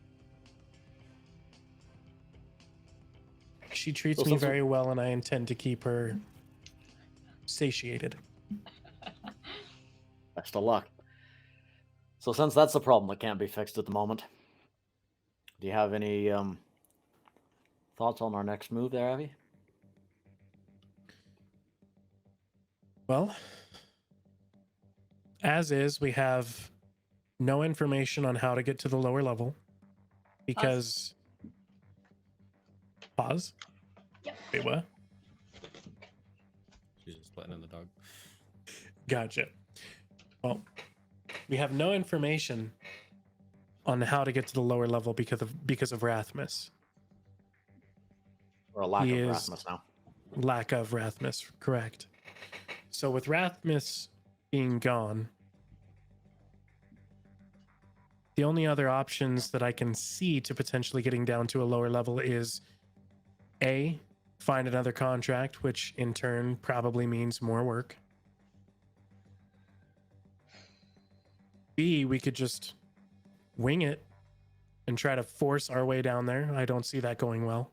She treats So me since we- very well, and I intend to keep her satiated. Best of luck. So since that's a problem that can't be fixed at the moment, do you have any thoughts on our next move there, Abby? Well, as is, we have no information on how to get to the lower level because. Pause. Yep. Wait, what? She's just letting in the dog. Gotcha. Well, we have no information on how to get to the lower level because of Rathmus. Or a lack He of is- Rasmus now? Lack of Rathmus, correct. So with Rathmus being gone, the only other options that I can see to potentially getting down to a lower level is A, find another contract, which in turn probably means more work. B, we could just wing it and try to force our way down there. I don't see that going well.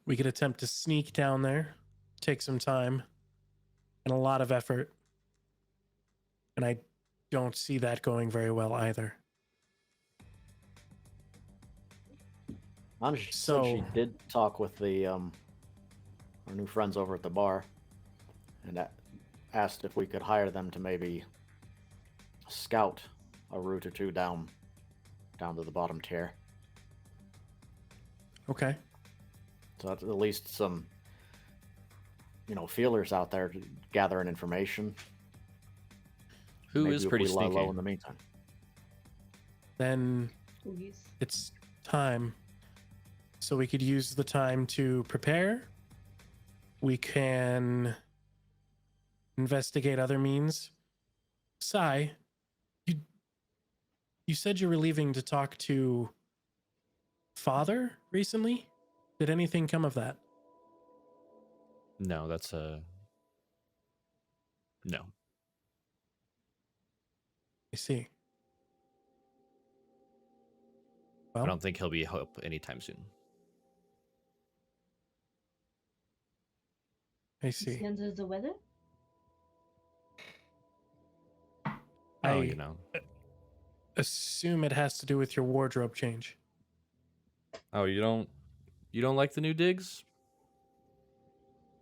We could attempt to sneak down there, take some time and a lot of effort. And I don't see that going very well either. Mom said she So- did talk with the our new friends over at the bar, and asked if we could hire them to maybe scout a route or two down to the bottom tier. Okay. So that's at least some, feelers out there gathering information. Who Maybe is if pretty we lie sneaky? low in the meantime. Then Please. it's time. So we could use the time to prepare. We can investigate other means. Sai, you said you were leaving to talk to Father recently? Did anything come of that? No, that's a no. I see. I Well, don't think he'll be help anytime soon. I Is he see. under the weather? Oh, I assume it has to do with your wardrobe change. Oh, you don't like the new digs?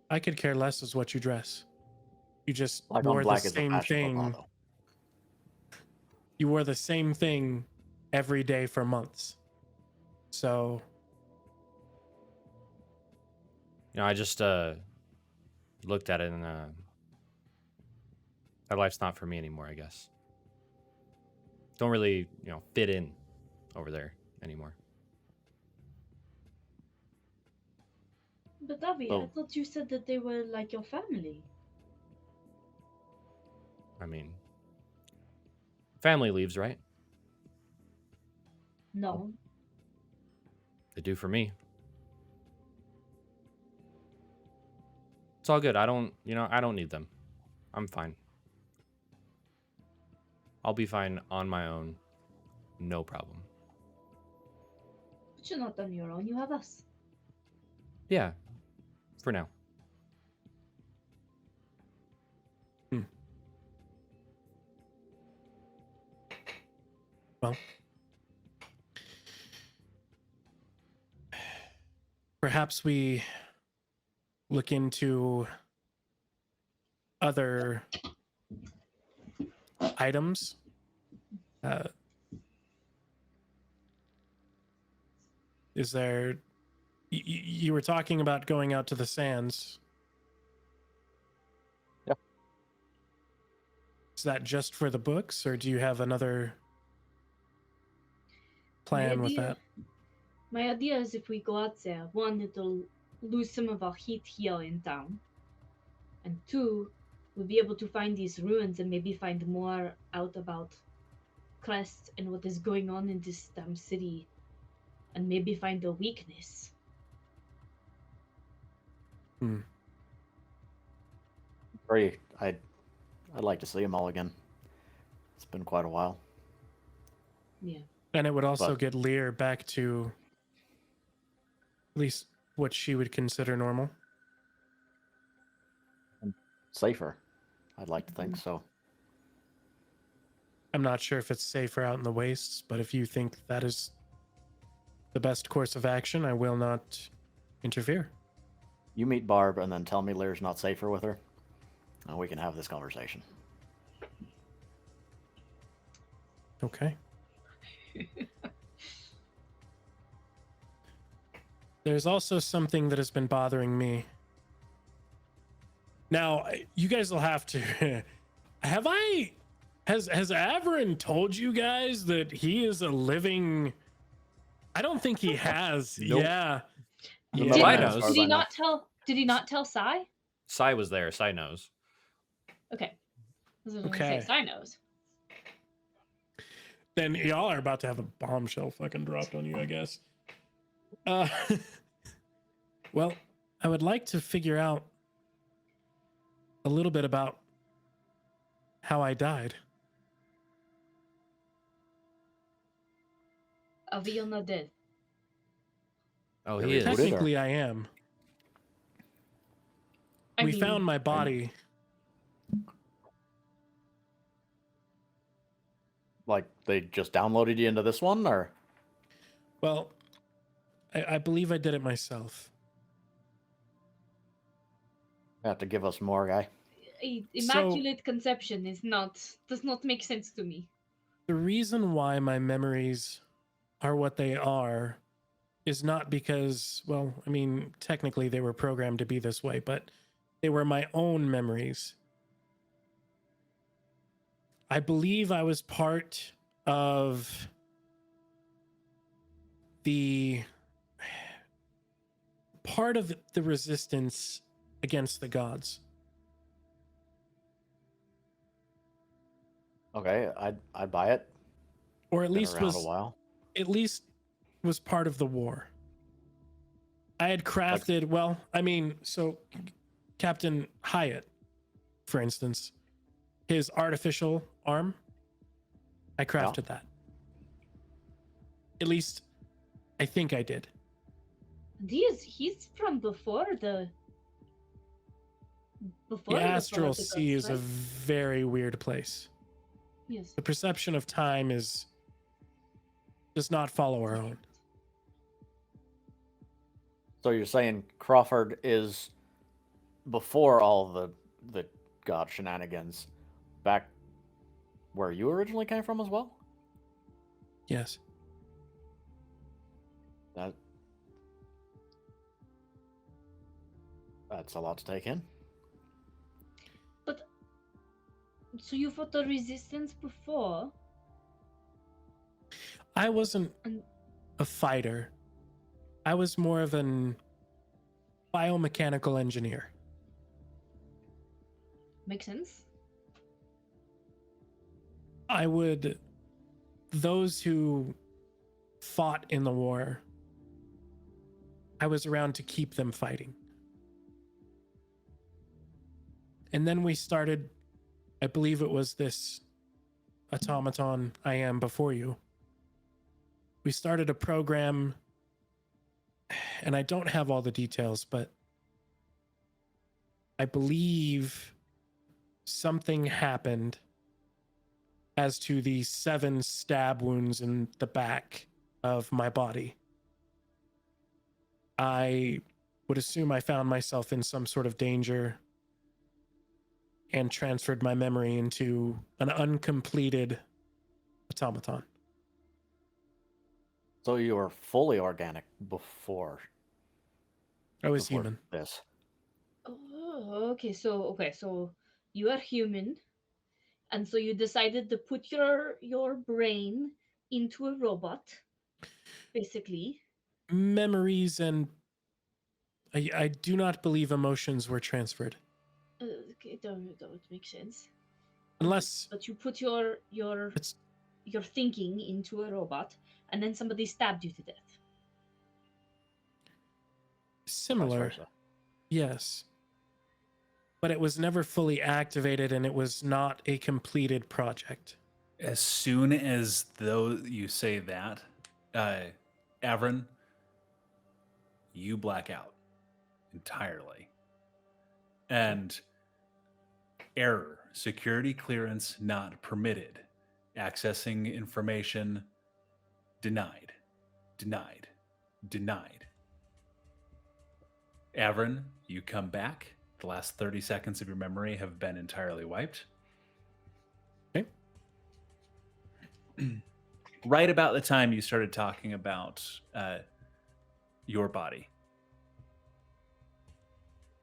I could care less as what you dress. You just Black on wore the black is a same fashion faux thing. pas, though. You wore the same thing every day for months. So I just looked at it and that life's not for me anymore, I guess. Don't really, fit in over there anymore. But Avi, I Oh. thought you said that they were like your family. I mean, family leaves, right? No. They do for me. It's all good. I don't need them. I'm fine. I'll be fine on my own. No problem. But you're not on your own, you have us. Yeah. For now. well, perhaps we look into other items Is there? You were talking about going out to the sands. Yep. Is that just for the books, or do you have another plan with that? My idea is if we go out there, one, it'll lose some of our heat here in town. And two, we'll be able to find these ruins and maybe find more out about Crest and what is going on in this damn city. And maybe find a weakness. Great. I'd like to see them all again. It's been quite a while. Yeah. And it would also But- get Lear back to at least what she would consider normal. Safer. I'd like to think so. I'm not sure if it's safer out in the wastes, but if you think that is the best course of action, I will not interfere. You meet Barb and then tell me Lear's not safer with her, and we can have this conversation. Okay. There's also something that has been bothering me. Now, you guys will have to has Averin told you guys that he is a living? I don't think he has. Nope. Yeah. Did- Well, I as knows. far Did as he I know. not tell? Did he not tell Sai? Sai was there. Sai knows. Okay. I was gonna Okay. say Sai knows. Then y'all are about to have a bombshell fucking dropped on you, I guess. Well, I would like to figure out a little bit about how I died. Are we not dead? Oh, Yeah, he we is. did. Technically, I am. I We mean, found my body. Like, they just downloaded you into this one, or? Well, I believe I did it myself. You have to give us more, guy. Immaculate conception does not make sense to me. The reason why my memories are what they are is not because, well, I mean, technically they were programmed to be this way, but they were my own memories. I believe I was part of the resistance against the gods. Okay, I'd buy it. Or at Been least around a while. was part of the war. I had crafted, well, I mean, so Captain Hyatt, for instance, his artificial arm, I crafted that. At least I think I did. And he's from before the The astral Political sea is a right? very weird place. Yes. The perception of time does not follow our own. So you're saying Crawford is before all the god shenanigans, back where you originally came from as well? Yes. That's a lot to take in. But so you fought the resistance before? I wasn't And- a fighter. I was more of an biomechanical engineer. Makes sense. Those who fought in the war, I was around to keep them fighting. And then we started, I believe it was this automaton I am before you. We started a program, and I don't have all the details, but I believe something happened as to the 7 stab wounds in the back of my body. I would assume I found myself in some sort of danger and transferred my memory into an uncompleted automaton. So you were fully organic before I was before human. this. Oh, okay. So you are human, and so you decided to put your brain into a robot, basically. Memories and I do not believe emotions were transferred. Okay, that would make sense. Unless But you put your it's thinking into a robot, and then somebody stabbed you to death. Vice similar. versa. Yes. But it was never fully activated and it was not a completed project. As soon as though you say that, Avrin, you black out entirely. And error, security clearance not permitted, accessing information denied, denied, denied. Avrin, you come back. The last 30 seconds of your memory have been entirely wiped. Okay. Right about the time you started talking about your body.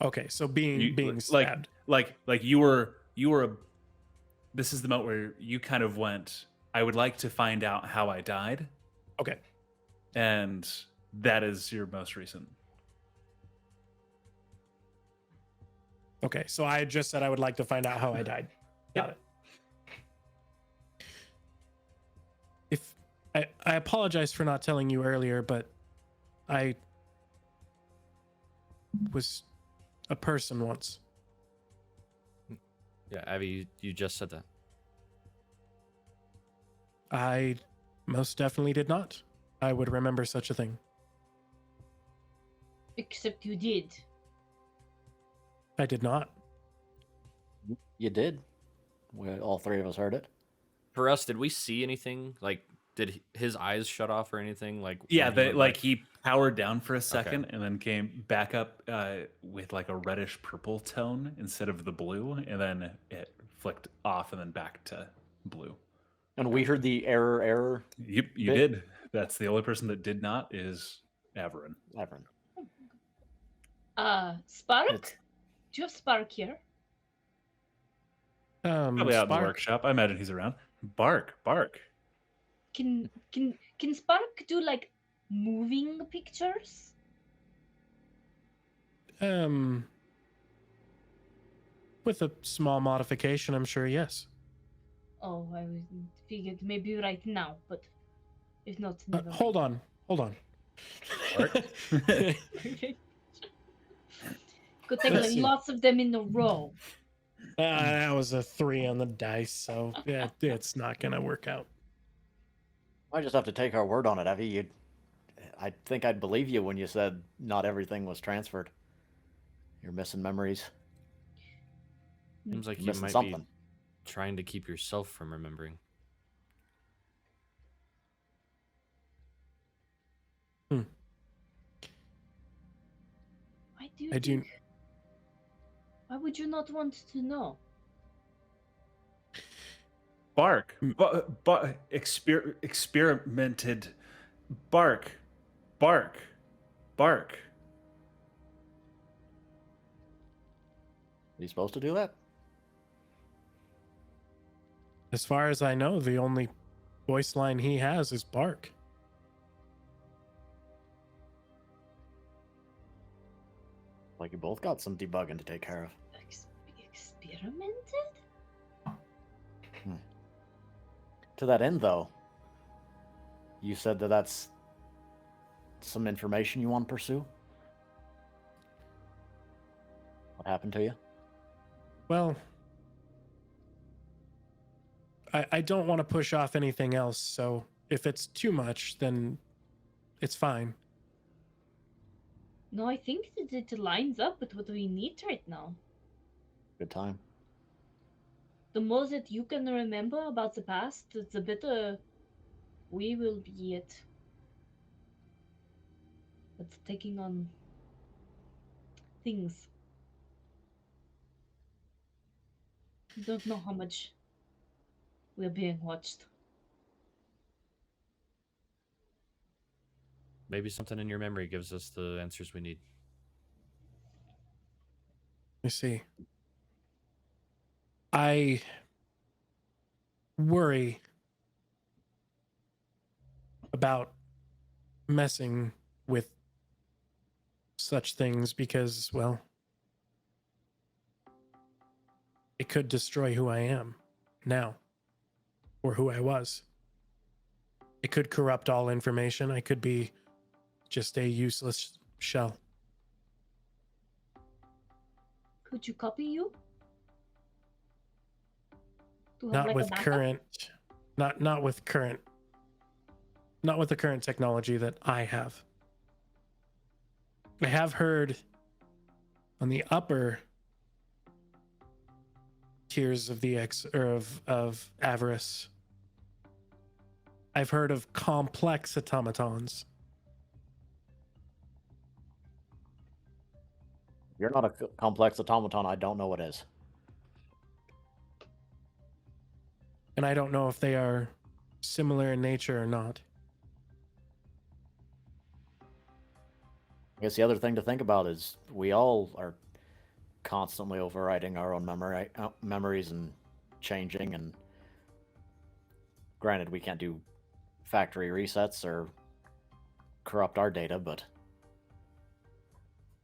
Okay, so being stabbed. Like you were this is the moment where you kind of went, I would like to find out how I died. Okay. And that is your most recent. Okay, so I just said I would like to find out how I died. Got it. If I apologize for not telling you earlier, but I was a person once. Yeah, Abby, you just said that. I most definitely did not. I would remember such a thing. Except you did. I did not. You did. All three of us heard it. For us, did we see anything? Like, did his eyes shut off or anything? Like, Yeah, when he went back? he powered down for a second and then came back up with like a reddish purple tone instead of the blue, and then it flicked off and then back to blue. And we heard the error. You bit. did. That's the only person that did not is Averin. Everin. Spark? It's Do you have Spark here? Probably out in the Spark. workshop. I imagine he's around. Bark. Can Spark do like moving pictures? With a small modification, I'm sure, yes. Oh, I figured maybe right now, but if not, never mind. Hold on. Bark. Okay. Could take like lots of them in a row. That was a 3 on the dice, so yeah, it's not gonna work out. I just have to take our word on it, Evie. I think I'd believe you when you said not everything was transferred. You're missing memories. Seems like You're you missing might something. be trying to keep yourself from remembering. Why do you I do. think? Why would you not want to know? Bark. Experimented. Bark. Are you supposed to do that? As far as I know, the only voice line he has is bark. Like you both got some debugging to take care of. Experimented? To that end, though, you said that that's some information you want to pursue? What happened to you? Well, I don't want to push off anything else, so if it's too much, then it's fine. No, I think that it lines up with what we need right now. Good time. The more that you can remember about the past, the better we will be at taking on things. You don't know how much we're being watched. maybe something in your memory gives us the answers we need. You see, I worry about messing with such things because, well, it could destroy who I am now or who I was. It could corrupt all information. I could be just a useless shell. Could you copy you? To have Not like a with backup? current, not with current, not with the current technology that I have. I have heard on the upper tiers of the of avarice, I've heard of complex automatons. You're not a complex automaton. I don't know what is. And I don't know if they are similar in nature or not. I guess the other thing to think about is we all are constantly overriding our own memories and changing. And granted, we can't do factory resets or corrupt our data, but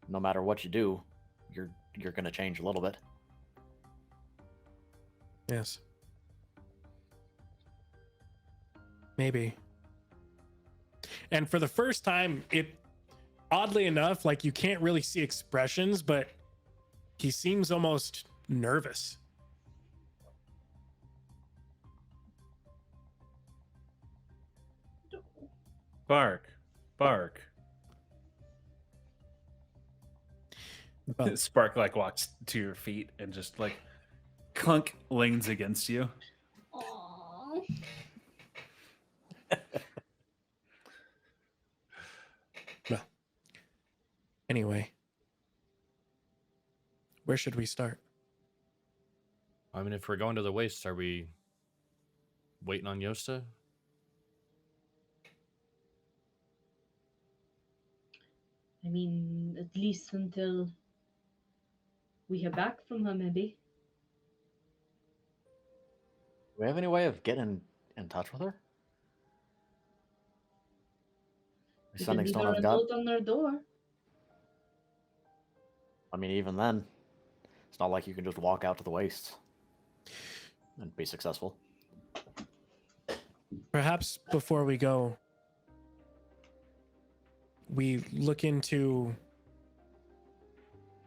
no matter what you do, you're going to change a little bit. Yes. Maybe. And for the first time, it oddly enough, like you can't really see expressions, but he seems almost nervous. Bark. Well, Spark like walks to your feet and just like clunk leans against you. Aww. well. Anyway, where should we start? I mean, if we're going to the wastes, are we waiting on Yosta? I mean, at least until we hear back from her, maybe. Do we have any way of getting in touch with her? We can Sending leave Stone her of a God? note on their door. I mean, even then, it's not like you can just walk out to the wastes and be successful. Perhaps before we go, we look into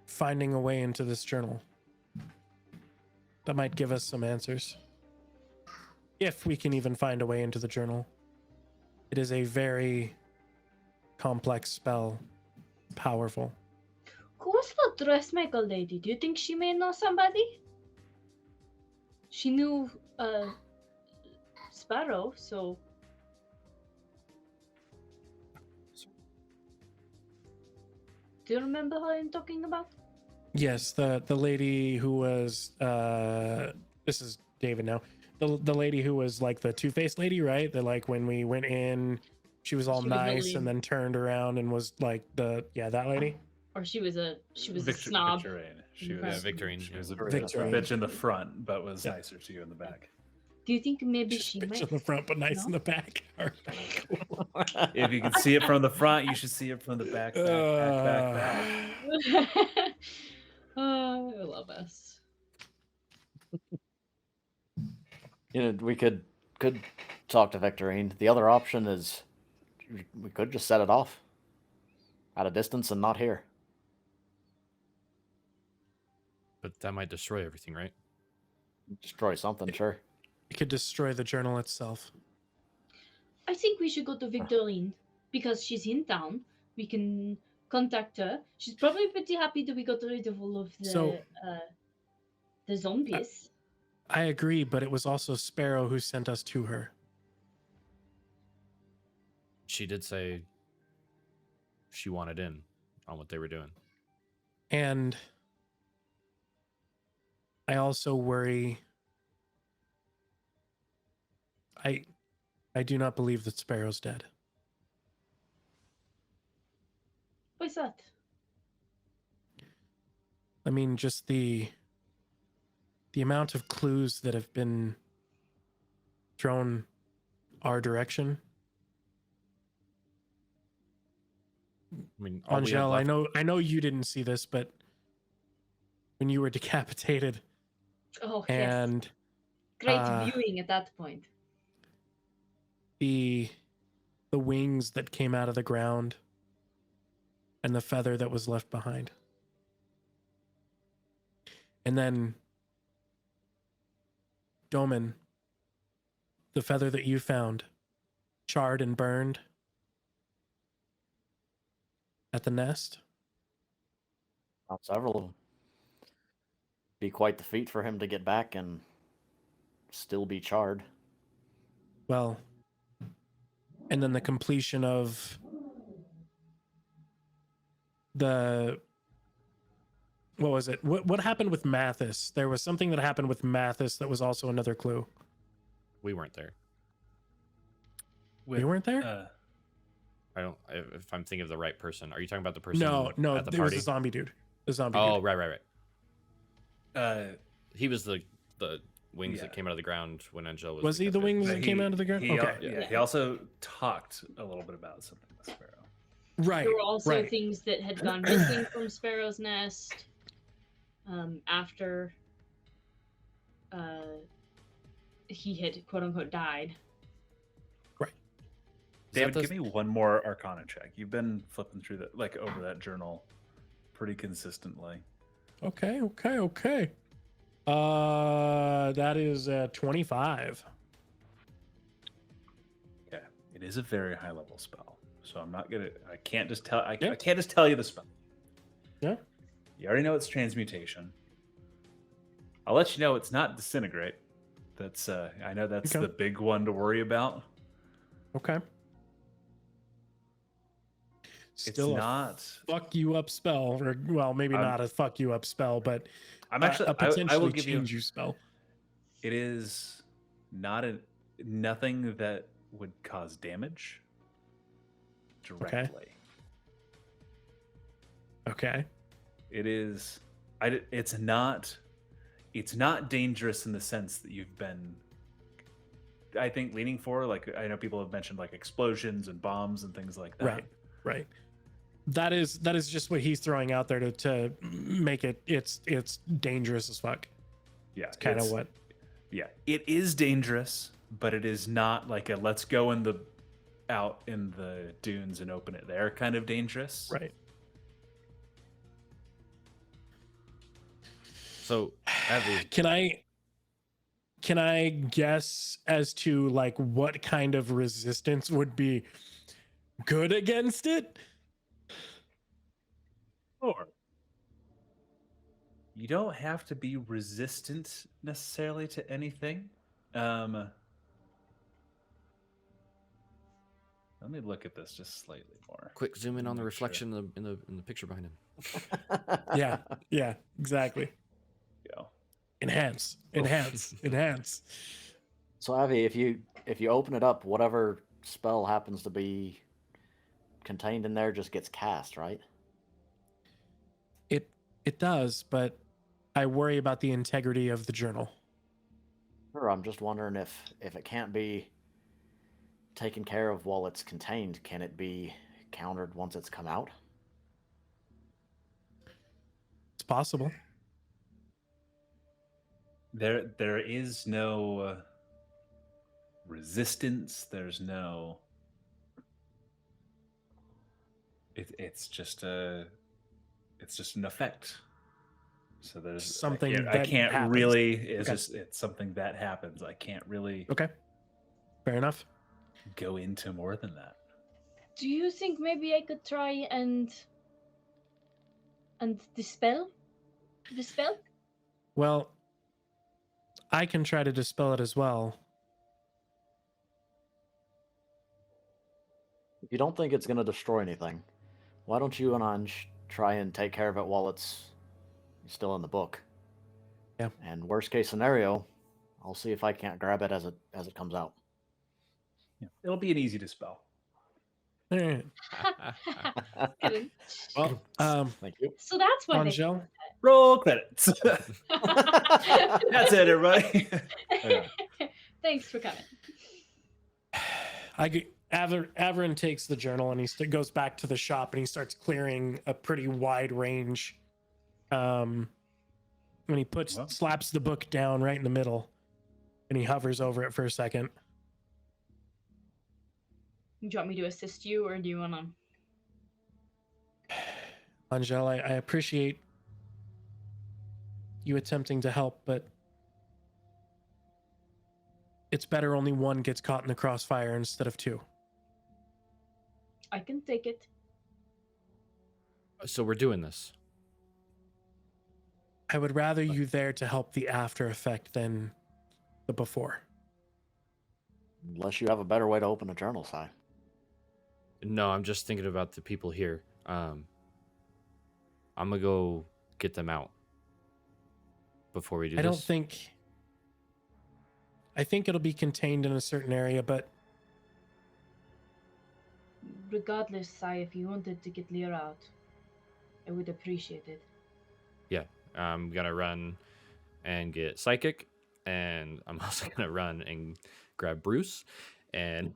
finding a way into this journal. That might give us some answers. If we can even find a way into the journal. It is a very complex spell. Powerful. Who was the dressmaker lady? Do you think she may know somebody? She knew Sparrow, so do you remember who I'm talking about? Yes, the lady who was this is David now. The lady who was like the two-faced lady, right? That like when we went in, she was all She was the nice lead. and then turned around and was like that lady. Or she was a snob. Victorine. She in was, front. Victorine. She was a Victorine. bitch in the front, but was Yeah. nicer to you in the back. Do you think maybe Just she bitch might? in the front, but nice No? in the back. All right, cool. If you can see it from the front, you should see it from the back. Oh, I love us. You know, we could talk to Victorine. The other option is we could just set it off at a distance and not here. But that might destroy everything, right? Destroy something, sure. It could destroy the journal itself. I think we should go to Victorine because she's in town. We can contact her. She's probably pretty happy that we got rid of all of the zombies. I agree, but it was also Sparrow who sent us to her. She did say she wanted in on what they were doing. And I also worry. I do not believe that Sparrow's dead. is that? I mean, just the amount of clues that have been thrown our direction. I mean, all we have Angel, left, I know you didn't see this, but when you were decapitated Oh, yes. and Great viewing at that point. the wings that came out of the ground and the feather that was left behind. And then Doman, the feather that you found, charred and burned at the nest. Not several of them. Be quite the feat for him to get back and still be charred. Well, and then the completion of the, what was it? What happened with Mathis? There was something that happened with Mathis that was also another clue. we weren't there. You weren't there? I don't. If I'm thinking of the right person, are you talking about the person? No, at the it was party? a zombie dude. The zombie Oh, dude. right. He was the wings Yeah. that came out of the ground when Angel was. Was he the wings that came out of the ground? He, Okay. Yeah, he also talked a little bit about something with Sparrow. Right. There were also right. things that had gone missing from Sparrow's nest after he had quote unquote died. David, give me one more Arcana check. You've been flipping through that, like over that journal, pretty consistently. Okay. That is 25. Okay, it is a very high level spell, so I'm not gonna. I can't just tell. I Yeah. can't just tell you the spell. Yeah. You already know it's transmutation. I'll let you know it's not disintegrate. That's I know that's Okay. the big one to worry about. Okay. Still It's not. fuck you up spell, or well, maybe not a fuck you up spell, but I'm actually. a potentially I will give change you spell. It is not nothing that would cause damage directly. Okay. It is. It's not. It's not dangerous in the sense that you've been. I think leaning for, like, I know people have mentioned like explosions and bombs and things like that. Right. That is just what he's throwing out there to make it. It's dangerous as fuck. Yeah, It's kind of what. Yeah, it is dangerous, but it is not like a let's go out in the dunes and open it there kind of dangerous. Right. So, Abby, Can I guess as to like what kind of resistance would be good against it? Sure. You don't have to be resistant necessarily to anything. Let me look at this just slightly more. quick zoom in on the Make sure. reflection in the picture behind him. Yeah, exactly. Go. Enhance. So Avi, if you open it up, whatever spell happens to be contained in there just gets cast, right? It does, but I worry about the integrity of the journal. Sure, I'm just wondering if it can't be taken care of while it's contained, can it be countered once it's come out? It's possible. There is no resistance. There's no. It's just an effect. So there's Something I that can't happens. really. It's Okay. just it's something that happens. I can't really Okay. Fair enough. go into more than that. Do you think maybe I could try and dispel the spell? Well, I can try to dispel it as well. If you don't think it's going to destroy anything, why don't you and Anj try and take care of it while it's still in the book? Yeah. And worst case scenario, I'll see if I can't grab it as it comes out. Yeah. It'll be an easy dispel. All right. Kidding. Well, Thank you. So that's why they. Angel. Roll credits. That's it, everybody. Yeah. Thanks for coming. Averin takes the journal and he goes back to the shop and he starts clearing a pretty wide range. When he slaps the book down right in the middle, and he hovers over it for a second. Do you want me to assist you, or do you want to? Angel, I appreciate you attempting to help, but it's better only one gets caught in the crossfire instead of two. I can take it. So we're doing this. I would rather you there to help the after effect than the before. Unless you have a better way to open a journal, Si. No, I'm just thinking about the people here. I'm gonna go get them out before we do this. I think it'll be contained in a certain area, but Regardless, Si, if you wanted to get Lear out, I would appreciate it. Yeah, I'm gonna run and get Psychic, and I'm also gonna run and grab Bruce, and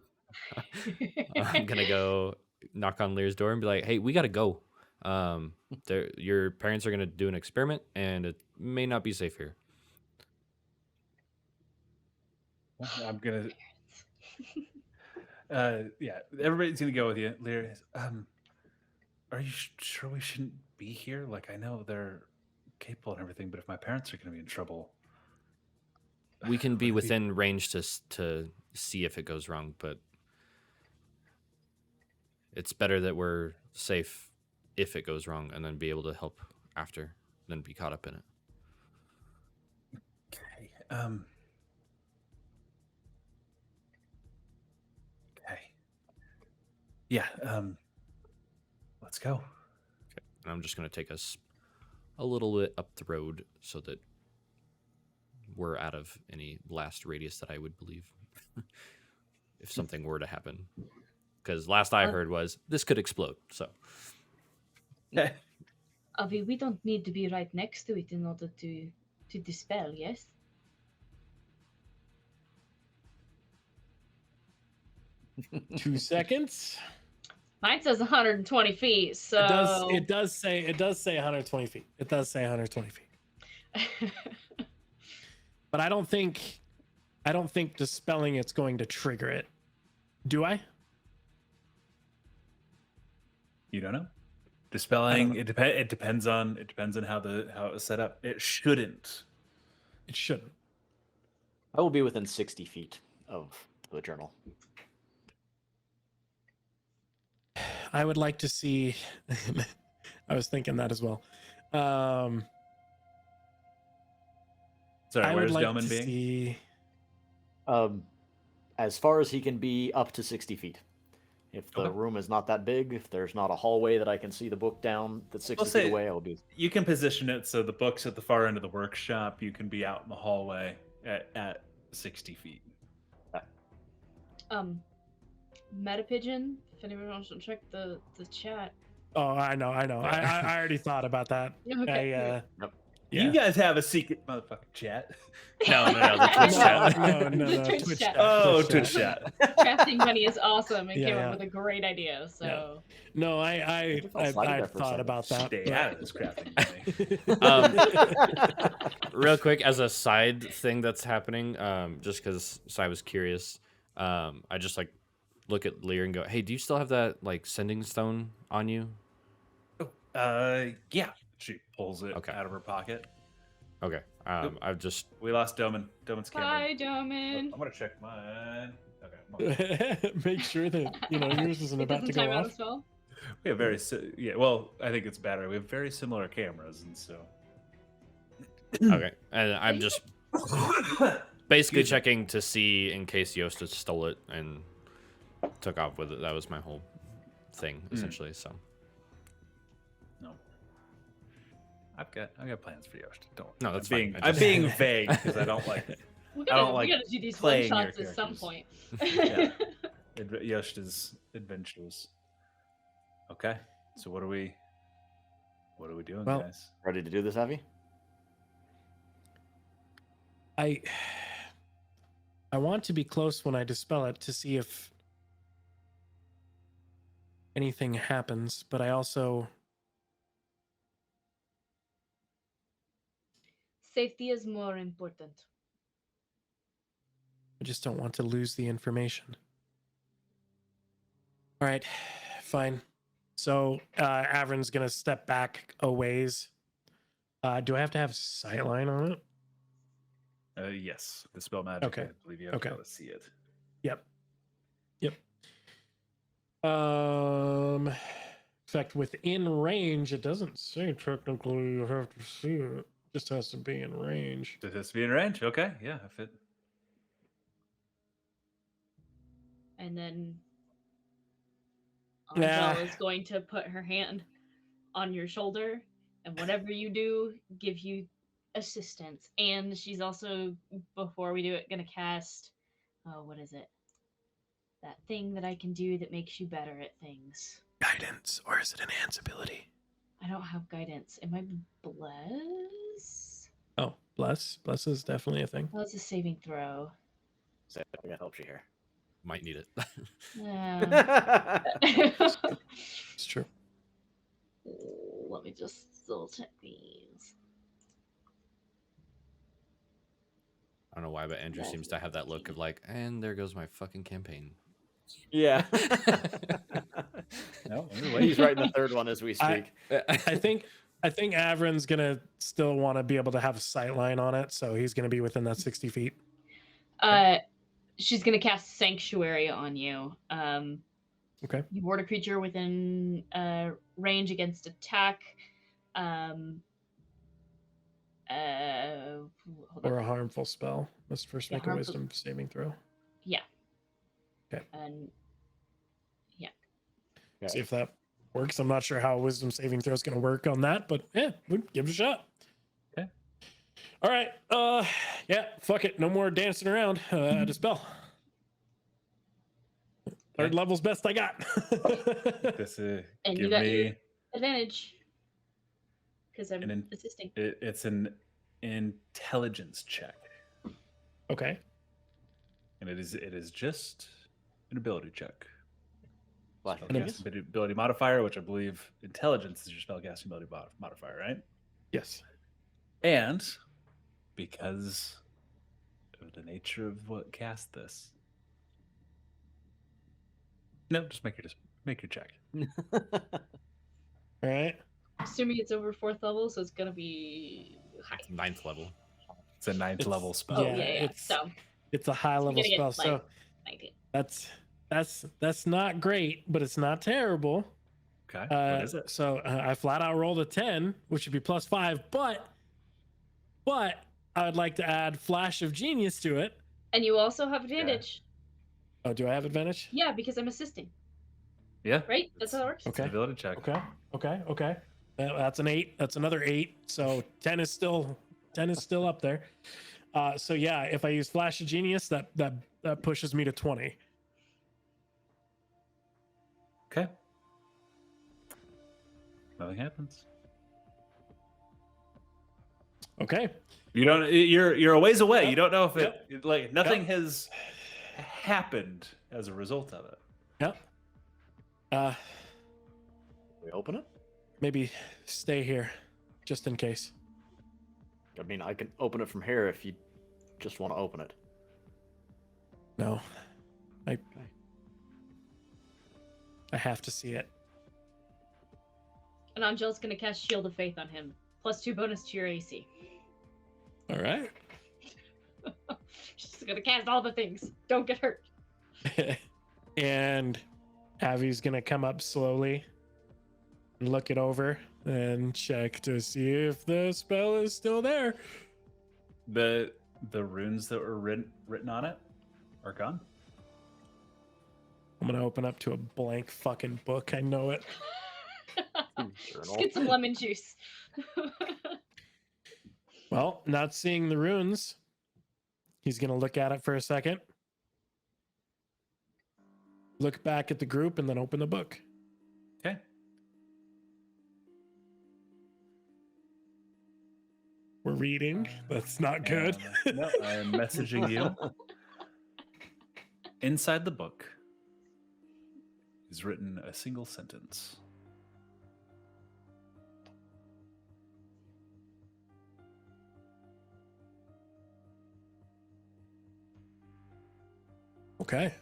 I'm gonna go knock on Lear's door and be like, "Hey, we gotta go. Your parents are gonna do an experiment, and it may not be safe here." I'm gonna. Yeah, everybody's gonna go with you. Lear, are you sure we shouldn't be here? Like, I know they're capable and everything, but if my parents are gonna be in trouble, We can be within range to see if it goes wrong, but it's better that we're safe if it goes wrong, and then be able to help after, than be caught up in it. Okay. Okay. Yeah. Let's go. Okay, and I'm just gonna take us a little bit up the road so that we're out of any blast radius that I would believe if something were to happen. Because last I heard was this could explode. So, Avi, we don't need to be right next to it in order to dispel, yes? $2 seconds. Mine says 120 feet, so It does say 120 feet. It does say 120 feet. But I don't think dispelling it's going to trigger it. Do I? You don't know. Dispelling. It depends on how it was set up. It shouldn't. It shouldn't. I will be within 60 feet of the journal. I would like to see. I was thinking that as well. Sorry, I would where's like Delman to being? see. As far as he can be, up to 60 feet. If the room is not that big, if there's not a hallway that I can see the book down that's 60 feet away, I'll be. You can position it so the book's at the far end of the workshop. You can be out in the hallway at 60 feet. Metapigeon, if anyone wants to check the chat. Oh, I know. I already thought about that. Okay. Yeah. You guys have a secret motherfucking chat. no, the Twitch chat. No, Twitch Twitch chat. chat. Oh, Twitch chat. Crafting Bunny is awesome and came Yeah. up with a great idea. So No, I thought about that. Stay but- out of this crafting thing. Real quick, as a side thing that's happening, just because I was curious, I just like look at Lear and go, "Hey, do you still have that like sending stone on you?" Yeah. She pulls it Okay. out of her pocket. Okay. I've just We lost Doman. Doman's camera. bye, Doman. I'm gonna check mine. Okay. Come on. Make sure that yours isn't It about doesn't to go time out off. as well. We have yeah. Well, I think it's battery. We have very similar cameras, and so. okay, and I'm just basically checking to see in case Yosta stole it and took off with it. That was my whole thing essentially. So. No. I've got plans for Yost. Don't. No, that's I'm fine. I'm being vague because I don't like it. We I don't gotta, like we gotta do these one playing your shots at some characters. point. Yeah. Yosta's adventures. Okay. So what are we doing, Well, guys? Ready to do this, Avi? I want to be close when I dispel it to see if anything happens, but I also Safety is more important. I just don't want to lose the information. All right, fine. So Avron's gonna step back a ways. Do I have to have sightline on it? Yes. The spell magic. Okay. I believe you have to be able to see it. Yep. In fact, within range, it doesn't say technically you have to see it. It just has to be in range. Does this be in range? Okay. Yeah. If it. And then Nah. Angel is going to put her hand on your shoulder, and whatever you do, give you assistance. And she's also, before we do it, gonna cast, oh, what is it? That thing that I can do that makes you better at things. Guidance, or is it enhance ability? I don't have guidance. It might be bless. Oh, bless. Bless is definitely a thing. Well, it's a saving throw. So I got help you here. Might need it. Yeah. It's true. Let me just still check these. I don't know why, but Andrew seems to have that look of like, and there goes my fucking campaign. Yeah. No. He's writing the third one as we I- speak. I think Avron's gonna still want to be able to have a sight line on it, so he's gonna be within that 60 feet. She's gonna cast Sanctuary on you. Okay. You ward a creature within range against attack. Hold Or on. a harmful spell. Must first Yeah, make a harmful- wisdom saving throw. Yeah. Okay. And See if that works. I'm not sure how a wisdom saving throw is going to work on that, but yeah, we'll give it a shot. Okay. All right. Yeah, fuck it. No more dancing around. Dispel. Third Okay. level's best I got. This And you give got me. advantage because I'm And assisting. It's an intelligence check, Okay. and it is just an ability check. Flash of And genius. Ability modifier, which I believe intelligence is your spellcasting ability modifier, right? Yes. And because of the nature of what cast this, no, just make your check. All right. Assuming it's over 4th level, so it's gonna be high. 9th level. It's a ninth It's- level spell. Oh Yeah, yeah. it's- So It's a high level gonna get, spell, like, so 19. that's not great, but it's not terrible. Okay. What is it? So I flat out rolled a 10, which would be +5, but I would like to add Flash of Genius to it. And you also have advantage. Oh, do I have advantage? Yeah, because I'm assisting. Yeah. Right? That's how it works. It's an Okay. ability check. Okay. That's an 8. That's another 8. So 10 is still up there. So yeah, if I use Flash of Genius, that pushes me to 20. Okay. Nothing happens. Okay. You don't. You're a ways away. Yep. You don't know if Yep. it like nothing has happened as a result of it. Yep. We open it? Maybe stay here, just in case. I mean, I can open it from here if you just want to open it. No, I have to see it. And Angel's gonna cast Shield of Faith on him. +2 bonus to your AC. All right. She's gonna cast all the things. Don't get hurt. And Avi's gonna come up slowly and look it over and check to see if the spell is still there. The runes that were written on it are gone. I'm gonna open up to a blank fucking book. I know it. Just get some lemon juice. Well, not seeing the runes, he's gonna look at it for a second, look back at the group, and then open the book. Okay. We're reading. That's not good. No, I am messaging you. Inside the book is written a single sentence. Okay.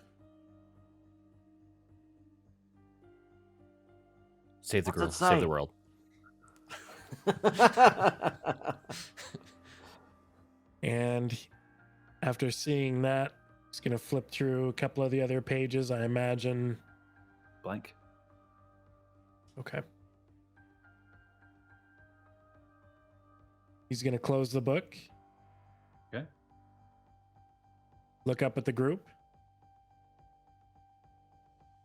Save the What's girl. it Save say? the world. And after seeing that, he's going to flip through a couple of the other pages, I imagine. Blank. Okay. He's going to close the book. Okay. Look up at the group.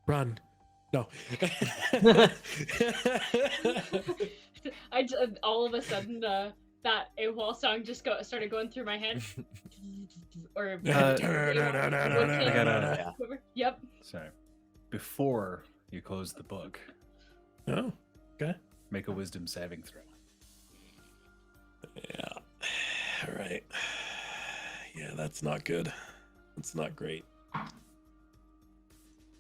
Run. No. All of a sudden that AWOL song just started going through my head. Or gotta- Yep. Sorry. Before you close the book, Oh, okay. make a wisdom saving throw. Yeah. All right. Yeah, that's not good. That's not great.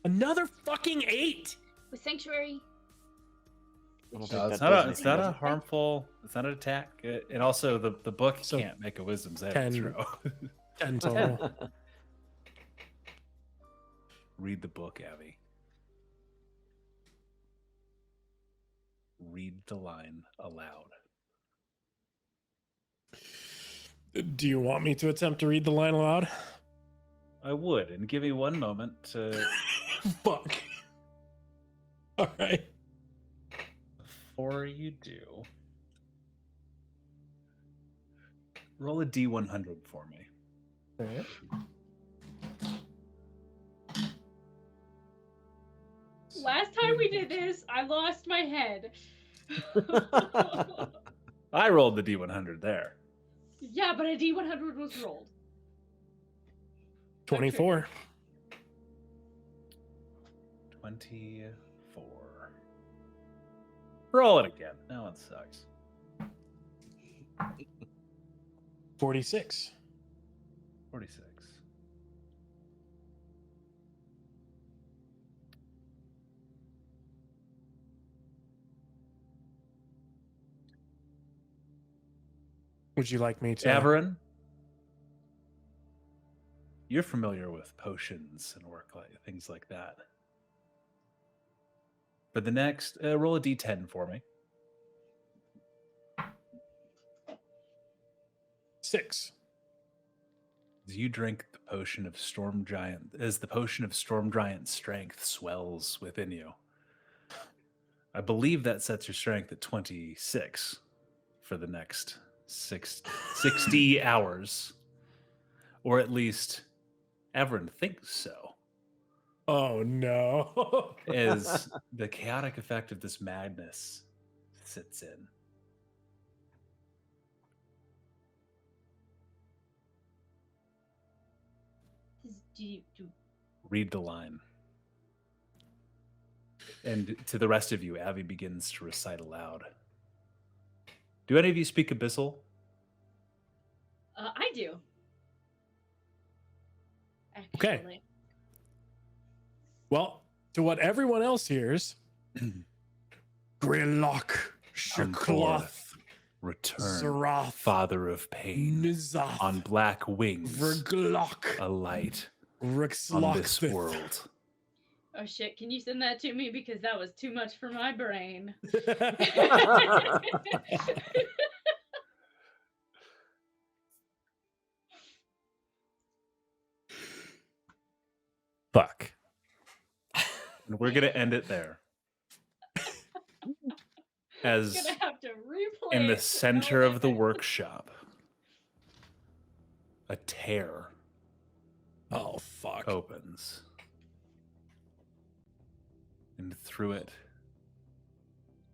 Another fucking 8. With Sanctuary. I don't No, think it's that not. does It's not a anything. harmful. It's not an attack. And also, the book So can't make a wisdom saving 10. throw. 10 total. Read the book, Abby. Read the line aloud. Do you want me to attempt to read the line aloud? I would, and give me one moment to. Fuck. All right. Before you do, roll a D100 for me. All right. Last time we did this, I lost my head. I rolled the D100 there. Yeah, but a D100 was rolled. 24. 24. Roll it again. That one sucks. 46. 46. Would you like me to? Averin, you're familiar with potions and work like things like that. For the next, roll a D10 for me. 6. As you drink the potion of Storm Giant, as the potion of Storm Giant strength swells within you, I believe that sets your strength at 26 for the next 60 hours. Or at least Everin thinks so. Oh no. As the chaotic effect of this madness sits in. Read the line. And to the rest of you, Abby begins to recite aloud. Do any of you speak Abyssal? I do. Okay. Actually. Well, to what everyone else hears, Grillock, Shakloth, Return, Zarath, Father of Pain, Nizath, on black wings, Verglock, a light on Rixlock, this world. Oh shit, can you send that to me? Because that was too much for my brain. Fuck. And we're going to end it there. As Gonna have to replay in the it. center of the workshop, a tear Oh fuck. opens. And through it,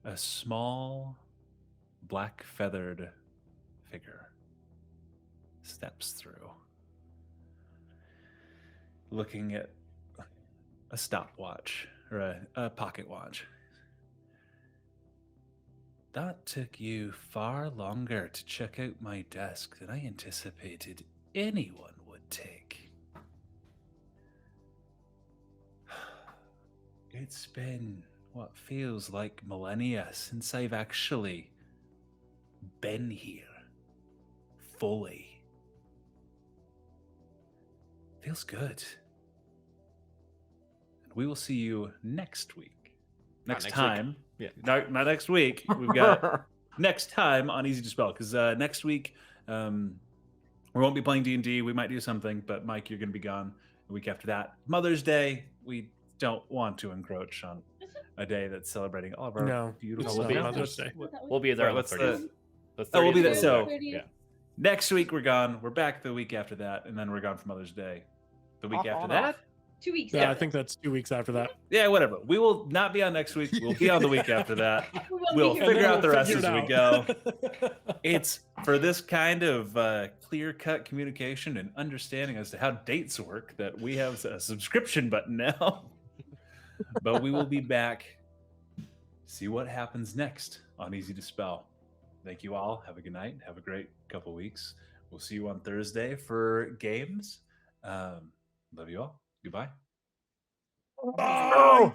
a small, black feathered figure steps through, looking at a stopwatch or a pocket watch. That took you far longer to check out my desk than I anticipated anyone would take. It's been what feels like millennia since I've actually been here fully. Feels good. And we will see you next week. Next next week. time. Yeah. Not next week. We've got next time on Easy Dispel, because next week we won't be playing D&D. We might do something, but Mike, you're going to be gone the week after that. Mother's Day, we don't want to encroach on a day that's celebrating all of our No, beautiful it's not families. Mother's Day. We'll be there Right, on the what's the- 30th. The Oh, we'll be 30th there. is So back. Yeah. next week we're gone. We're back the week after that, and then we're gone for Mother's Day. The week Off after on that? off. 2 weeks. Yeah, I after. think that's 2 weeks after that. Yeah, whatever. We will not be on next week. We'll be on the week after that. We won't We'll be here. And figure then out the we'll rest figure as we it go. out. It's for this kind of clear-cut communication and understanding as to how dates work that we have a subscription button now. But we will be back. See what happens next on Easy Dispel. Thank you all. Have a good night. Have a great couple weeks. We'll see you on Thursday for games. Love you all. Goodbye. Bye.